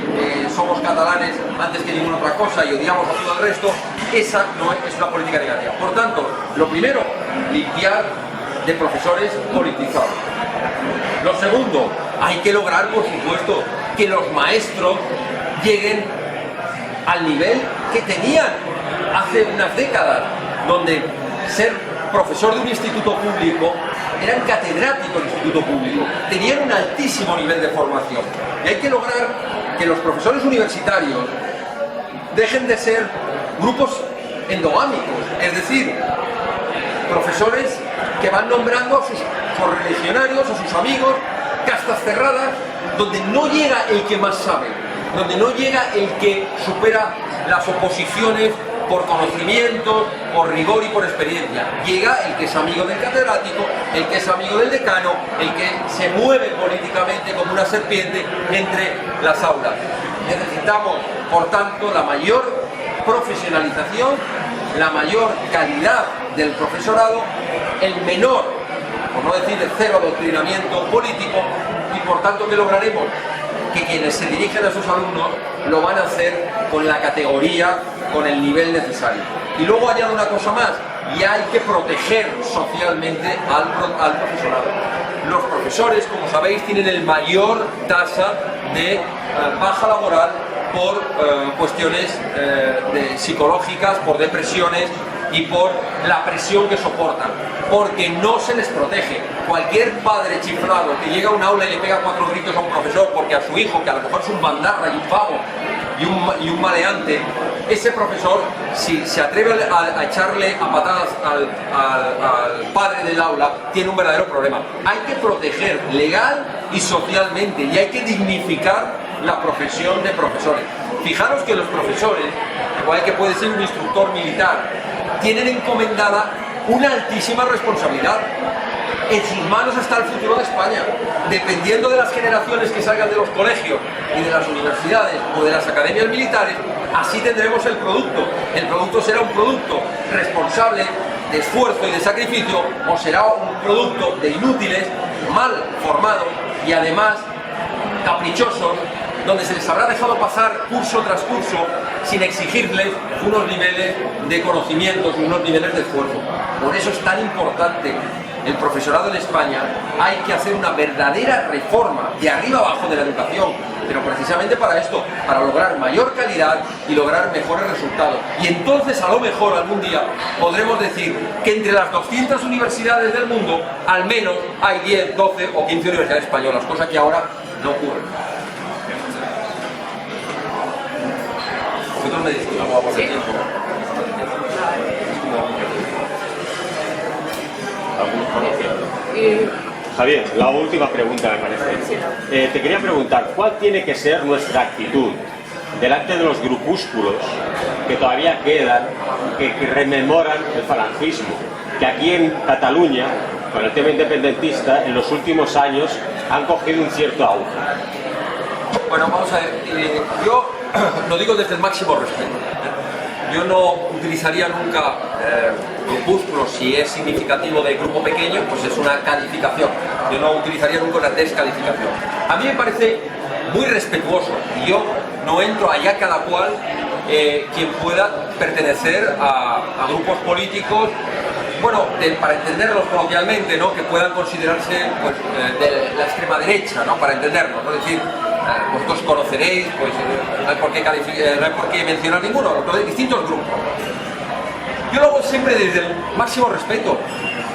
somos catalanes antes que ninguna otra cosa y odiamos a todo el resto, esa no es una política negativa. Por tanto, lo primero, limpiar de profesores politizados. Lo segundo, hay que lograr, por supuesto, que los maestros lleguen al nivel que tenían hace unas décadas, donde ser profesor de un instituto público eran catedráticos del instituto público, tenían un altísimo nivel de formación. Y hay que lograr que los profesores universitarios dejen de ser grupos endogámicos, es decir, profesores que van nombrando a sus correligionarios, a sus amigos, castas cerradas, donde no llega el que más sabe, donde no llega el que supera las oposiciones por conocimiento, por rigor y por experiencia. Llega el que es amigo del catedrático, el que es amigo del decano, el que se mueve políticamente como una serpiente entre las aulas. Necesitamos, por tanto, la mayor profesionalización, la mayor calidad del profesorado, el menor, por no decir el cero adoctrinamiento político, y por tanto que lograremos que quienes se dirigen a sus alumnos lo van a hacer con la categoría, con el nivel necesario. Y luego añado una cosa más, y hay que proteger socialmente al profesorado. Los profesores, como sabéis, tienen el mayor tasa de baja laboral por cuestiones psicológicas, por depresiones y por la presión que soportan, porque no se les protege. Cualquier padre chiflado que llega a un aula y le pega 4 gritos a un profesor porque a su hijo, que a lo mejor es un bandarra y un pavo y un maleante, ese profesor, si se atreve a echarle a patadas al padre del aula, tiene un verdadero problema. Hay que proteger legal y socialmente, y hay que dignificar la profesión de profesores. Fijaros que los profesores, igual que puede ser un instructor militar, tienen encomendada una altísima responsabilidad. En sus manos está el futuro de España. Dependiendo de las generaciones que salgan de los colegios y de las universidades o de las academias militares, así tendremos el producto. El producto será un producto responsable de esfuerzo y de sacrificio, o será un producto de inútiles, mal formados y además caprichosos, donde se les habrá dejado pasar curso tras curso sin exigirles unos niveles de conocimientos y unos niveles de esfuerzo. Por eso es tan importante el profesorado en España, hay que hacer una verdadera reforma de arriba abajo de la educación, pero precisamente para esto, para lograr mayor calidad y lograr mejores resultados. Y entonces a lo mejor algún día podremos decir que entre las 200 universidades del mundo al menos hay 10, 12 o 15 universidades españolas, cosa que ahora no ocurre. Vosotros me decís, vamos a poner tiempo. Javier, la última pregunta me parece. Te quería preguntar, ¿cuál tiene que ser nuestra actitud delante de los grupúsculos que todavía quedan, que rememoran el falangismo? Que aquí en Cataluña, con el tema independentista, en los últimos años han cogido un cierto auge. Bueno, vamos a ver, yo lo digo desde el máximo respeto. Yo no utilizaría nunca grupúsculos, si es significativo de grupo pequeño, pues es una calificación. Yo no utilizaría nunca una descalificación. A mí me parece muy respetuoso y yo no entro allá cada cual quien pueda pertenecer a grupos políticos, bueno, para entenderlos coloquialmente, ¿no? Que puedan considerarse pues, de la extrema derecha, ¿no? Para entendernos, ¿no? Es decir, vosotros conoceréis, pues no hay por qué mencionar ninguno, pero de distintos grupos. Yo lo hago siempre desde el máximo respeto,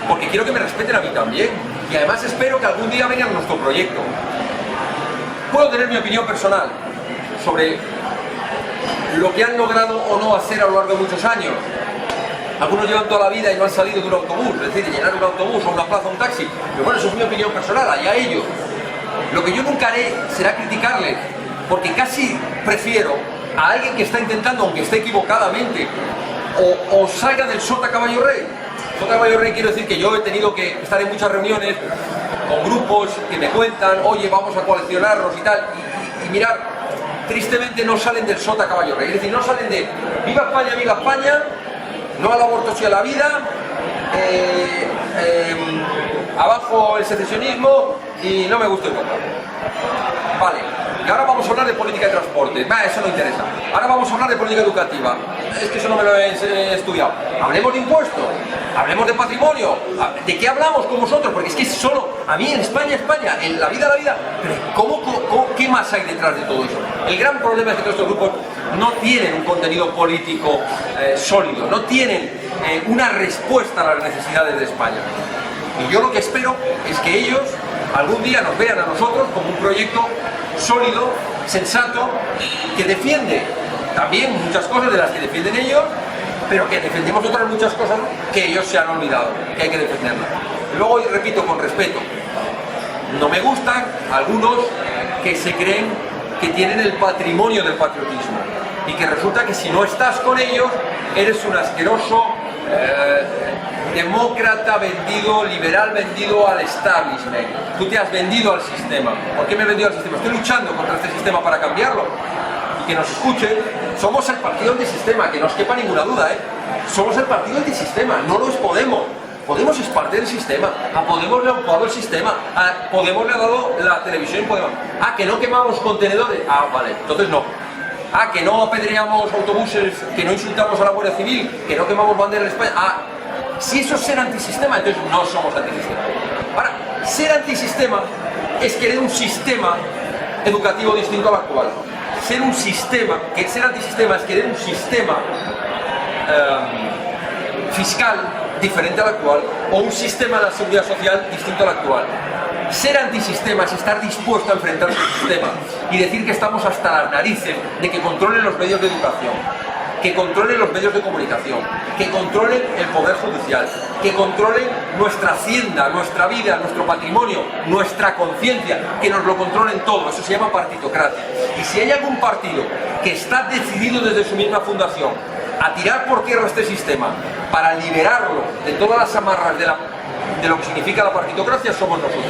porque quiero que me respeten a mí también, y además espero que algún día vengan a nuestro proyecto. Puedo tener mi opinión personal sobre lo que han logrado o no hacer a lo largo de muchos años. Algunos llevan toda la vida y no han salido de un autobús, es decir, de llenar un autobús o una plaza o un taxi, pero bueno, eso es mi opinión personal, allá ellos. Lo que yo nunca haré será criticarles, porque casi prefiero a alguien que está intentando, aunque esté equivocadamente, o salga del sota caballo rey. Sota caballo rey quiero decir que yo he tenido que estar en muchas reuniones con grupos que me cuentan, oye, vamos a coleccionarnos y tal, y mirar, tristemente no salen del sota caballo rey, es decir, no salen de viva España, no al aborto sí a la vida, abajo el secesionismo y no me gusta el voto. Vale, y ahora vamos a hablar de política de transporte. Eso no interesa. Ahora vamos a hablar de política educativa. Es que eso no me lo he estudiado. Hablemos de impuestos, hablemos de patrimonio. ¿De qué hablamos con vosotros? Porque es que solo a mí en España, en la vida, pero ¿qué más hay detrás de todo eso? El gran problema es que todos estos grupos no tienen un contenido político sólido, no tienen una respuesta a las necesidades de España. Y yo lo que espero es que ellos algún día nos vean a nosotros como un proyecto sólido, sensato, que defiende también muchas cosas de las que defienden ellos, pero que defendemos otras muchas cosas que ellos se han olvidado, que hay que defenderlas. Luego, y repito, con respeto, no me gustan algunos que se creen que tienen el patrimonio del patriotismo y que resulta que si no estás con ellos eres un asqueroso demócrata vendido, liberal vendido al establishment. Tú te has vendido al sistema. ¿Por qué me he vendido al sistema? Estoy luchando contra este sistema para cambiarlo. Y que nos escuchen, somos el partido antisistema, que no os quepa ninguna duda, somos el partido antisistema, no lo es Podemos. Podemos es parte del sistema, a Podemos le ha ocupado el sistema, a Podemos le ha dado la televisión Podemos. Que no quemamos contenedores, vale, entonces no. Que no apedreamos autobuses, que no insultamos a la Guardia Civil, que no quemamos banderas en España. Si eso es ser antisistema, entonces no somos antisistema. Ahora, ser antisistema es querer un sistema educativo distinto al actual. Ser antisistema es querer un sistema fiscal diferente al actual o un sistema de la seguridad social distinto al actual. Ser antisistema es estar dispuesto a enfrentarse al sistema y decir que estamos hasta las narices de que controlen los medios de educación, que controlen los medios de comunicación, que controlen el poder judicial, que controlen nuestra hacienda, nuestra vida, nuestro patrimonio, nuestra conciencia, que nos lo controlen todo. Eso se llama partitocracia. Y si hay algún partido que está decidido desde su misma fundación a tirar por tierra este sistema para liberarlo de todas las amarras de lo que significa la partitocracia, somos nosotros.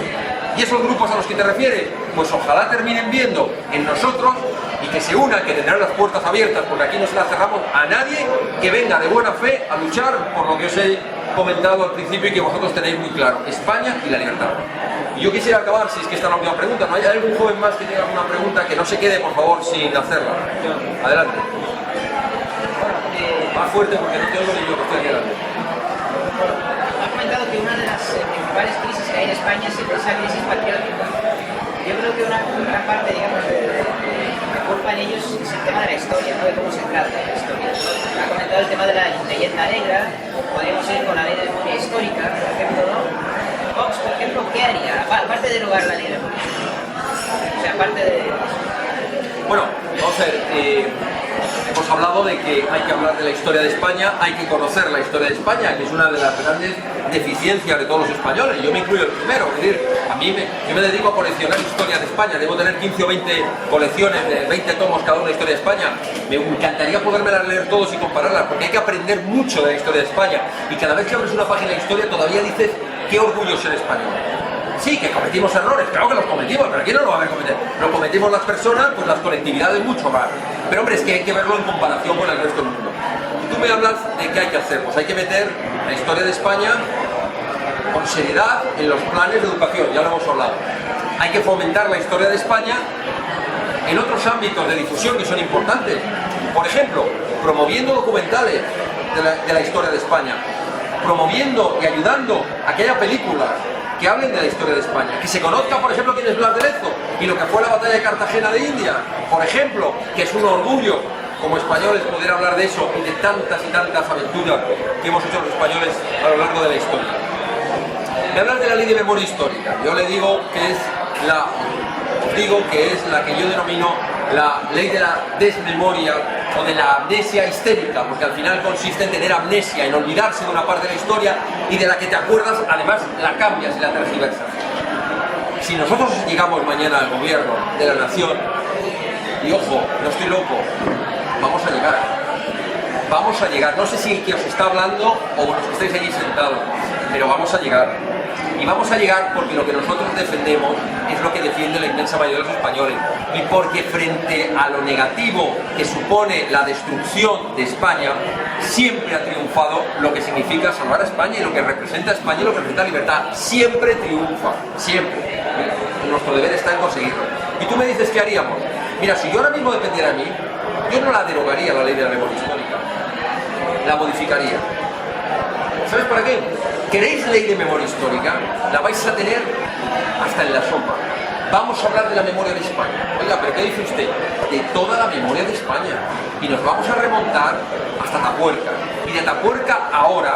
Y esos grupos a los que te refieres, pues ojalá terminen viendo en nosotros y que se unan, que tendrán las puertas abiertas, porque aquí no se las cerramos a nadie que venga de buena fe a luchar por lo que os he comentado al principio y que vosotros tenéis muy claro: España y la libertad. Y yo quisiera acabar, si es que esta es la última pregunta, ¿no hay algún joven más que tenga alguna pregunta? Que no se quede, por favor, sin hacerla. Adelante. Más fuerte porque no te oigo ni yo, que estoy aquí delante. Ha comentado que una de las principales crisis que hay en España es esa crisis patriótica. Yo creo que una gran parte, digamos, de culpa en ellos es el tema de la historia, ¿no? De cómo se trata la historia. Ha comentado el tema de la leyenda negra, podríamos ir con la ley de memoria histórica, por ejemplo, ¿no? Vox, por ejemplo, ¿qué haría? Aparte de derogar la ley de memoria histórica. O sea, aparte de... Bueno, vamos a ver, hemos hablado de que hay que hablar de la historia de España, hay que conocer la historia de España, que es una de las grandes deficiencias de todos los españoles. Yo me incluyo el primero, es decir, yo me dedico a coleccionar historia de España, debo tener 15 o 20 colecciones de 20 tomos cada una de historia de España. Me encantaría podérmelas leer todos y compararlas, porque hay que aprender mucho de la historia de España, y cada vez que abres una página de historia todavía dices qué orgullo ser español. Sí, que cometimos errores, claro que los cometimos, pero ¿quién no lo va a cometer? Lo cometimos las personas, pues las colectividades mucho más. Pero hombre, es que hay que verlo en comparación con el resto del mundo. Y tú me hablas de qué hay que hacer, pues hay que meter la historia de España con seriedad en los planes de educación, ya lo hemos hablado. Hay que fomentar la historia de España en otros ámbitos de difusión que son importantes. Por ejemplo, promoviendo documentales de la historia de España, promoviendo y ayudando a que haya películas que hablen de la historia de España, que se conozca, por ejemplo, quién es Blas de Lezo y lo que fue la batalla de Cartagena de India, por ejemplo, que es un orgullo como españoles poder hablar de eso y de tantas y tantas aventuras que hemos hecho los españoles a lo largo de la historia. Me hablas de la ley de memoria histórica. Yo le digo que es la que yo denomino la ley de la desmemoria o de la amnesia histérica, porque al final consiste en tener amnesia, en olvidarse de una parte de la historia y de la que te acuerdas, además la cambias y la tergiversas. Si nosotros llegamos mañana al gobierno de la nación, y ojo, no estoy loco, vamos a llegar, no sé si el que os está hablando o los que estáis allí sentados, pero vamos a llegar. Y vamos a llegar porque lo que nosotros defendemos es lo que defiende la inmensa mayoría de los españoles, y porque frente a lo negativo que supone la destrucción de España, siempre ha triunfado lo que significa salvar a España y lo que representa a España y lo que representa la libertad. Siempre triunfa, siempre. Nuestro deber está en conseguirlo. Y tú me dices, ¿qué haríamos? Mira, si yo ahora mismo dependiera de mí, yo no la derogaría, la ley de la memoria histórica, la modificaría. ¿Sabes para qué? ¿Queréis ley de memoria histórica? La vais a tener hasta en la sopa. Vamos a hablar de la memoria de España. Oiga, ¿pero qué dice usted? De toda la memoria de España. Y nos vamos a remontar hasta Atapuerca. Y de Atapuerca ahora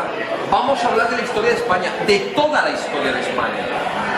vamos a hablar de la historia de España, de toda la historia de España.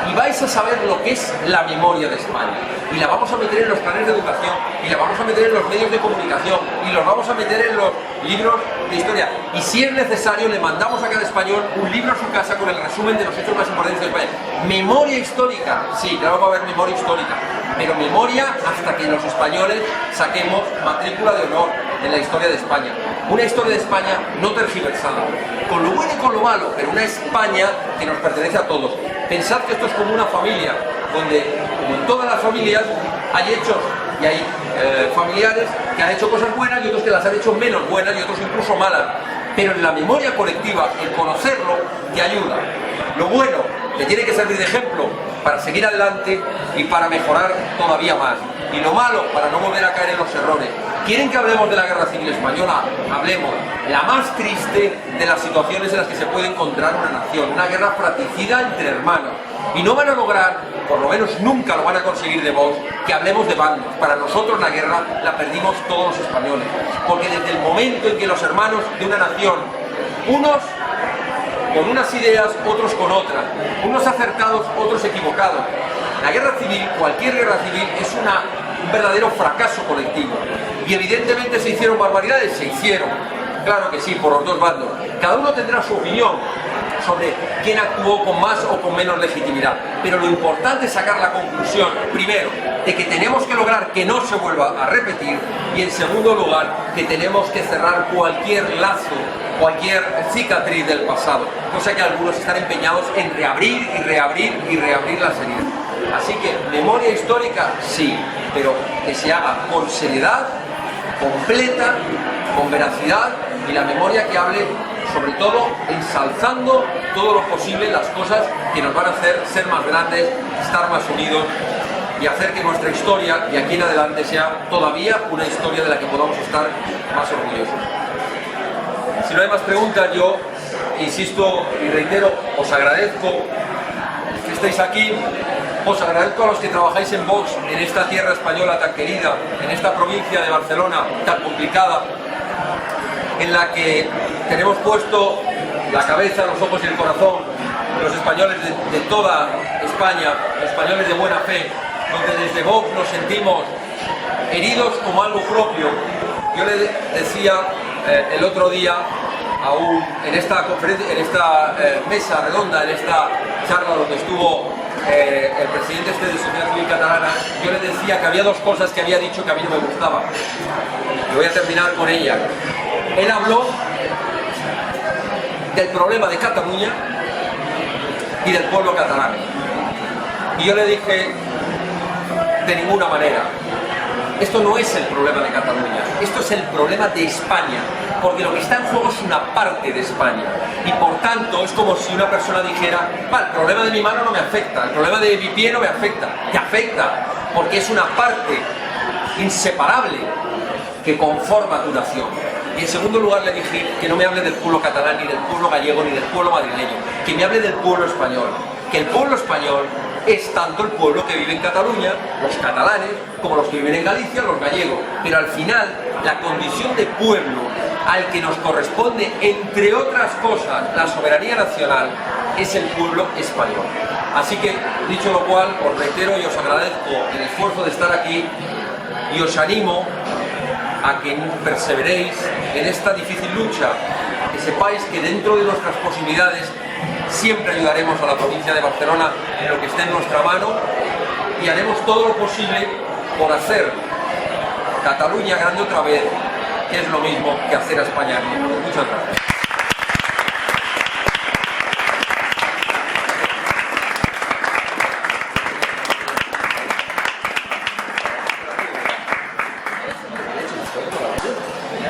Y vais a saber lo que es la memoria de España. Y la vamos a meter en los planes de educación, y la vamos a meter en los medios de comunicación, y los vamos a meter en los libros de historia. Y si es necesario, le mandamos a cada español un libro a su casa con el resumen de los hechos más importantes de España. Memoria histórica, sí, claro que va a haber memoria histórica, pero memoria hasta que los españoles saquemos matrícula de honor en la historia de España. Una historia de España no tergiversada, con lo bueno y con lo malo, pero una España que nos pertenece a todos. Pensad que esto es como una familia, donde, como en todas las familias, hay hechos y hay familiares que han hecho cosas buenas y otros que las han hecho menos buenas y otros incluso malas. Pero en la memoria colectiva, el conocerlo te ayuda. Lo bueno te tiene que servir de ejemplo para seguir adelante y para mejorar todavía más. Y lo malo, para no volver a caer en los errores. ¿Quieren que hablemos de la Guerra Civil Española? Hablemos. La más triste de las situaciones en las que se puede encontrar una nación. Una guerra fratricida entre hermanos. Y no van a lograr, por lo menos nunca lo van a conseguir de Vox, que hablemos de bandos. Para nosotros la guerra la perdimos todos los españoles. Porque desde el momento en que los hermanos de una nación, unos con unas ideas, otros con otras, unos acertados, otros equivocados. La guerra civil, cualquier guerra civil, es un verdadero fracaso colectivo. Y evidentemente se hicieron barbaridades, se hicieron. Claro que sí, por los dos bandos. Cada uno tendrá su opinión sobre quién actuó con más o con menos legitimidad. Pero lo importante es sacar la conclusión, primero, de que tenemos que lograr que no se vuelva a repetir, y en segundo lugar, que tenemos que cerrar cualquier lazo, cualquier cicatriz del pasado, cosa que algunos están empeñados en reabrir y reabrir y reabrir las heridas. Así que memoria histórica, sí, pero que se haga con seriedad, completa, con veracidad, y la memoria que hable sobre todo ensalzando todo lo posible las cosas que nos van a hacer ser más grandes, estar más unidos y hacer que nuestra historia de aquí en adelante sea todavía una historia de la que podamos estar más orgullosos. Si no hay más preguntas, yo insisto y reitero, os agradezco que estéis aquí, os agradezco a los que trabajáis en Vox, en esta tierra española tan querida, en esta provincia de Barcelona tan complicada, en la que tenemos puesto la cabeza, los ojos y el corazón, los españoles de toda España, los españoles de buena fe, donde desde Vox nos sentimos heridos como algo propio. Yo le decía el otro día en esta conferencia, en esta mesa redonda, en esta charla donde estuvo el presidente de Sociedad Civil Catalana, yo le decía que había dos cosas que había dicho que a mí no me gustaban. Y voy a terminar con ella. Él habló del problema de Cataluña y del pueblo catalán. Y yo le dije, de ninguna manera. Esto no es el problema de Cataluña, esto es el problema de España, porque lo que está en juego es una parte de España. Y por tanto, es como si una persona dijera, el problema de mi mano no me afecta, el problema de mi pie no me afecta. Te afecta, porque es una parte inseparable que conforma tu nación. Y en segundo lugar le dije que no me hable del pueblo catalán, ni del pueblo gallego, ni del pueblo madrileño, que me hable del pueblo español. Que el pueblo español es tanto el pueblo que vive en Cataluña, los catalanes, como los que viven en Galicia, los gallegos. Pero al final, la condición de pueblo al que nos corresponde, entre otras cosas, la soberanía nacional, es el pueblo español. Así que, dicho lo cual, os reitero y os agradezco el esfuerzo de estar aquí y os animo a que perseveréis en esta difícil lucha, que sepáis que dentro de nuestras posibilidades siempre ayudaremos a la provincia de Barcelona en lo que esté en nuestra mano y haremos todo lo posible por hacer Cataluña grande otra vez, que es lo mismo que hacer a España grande. Muchas gracias.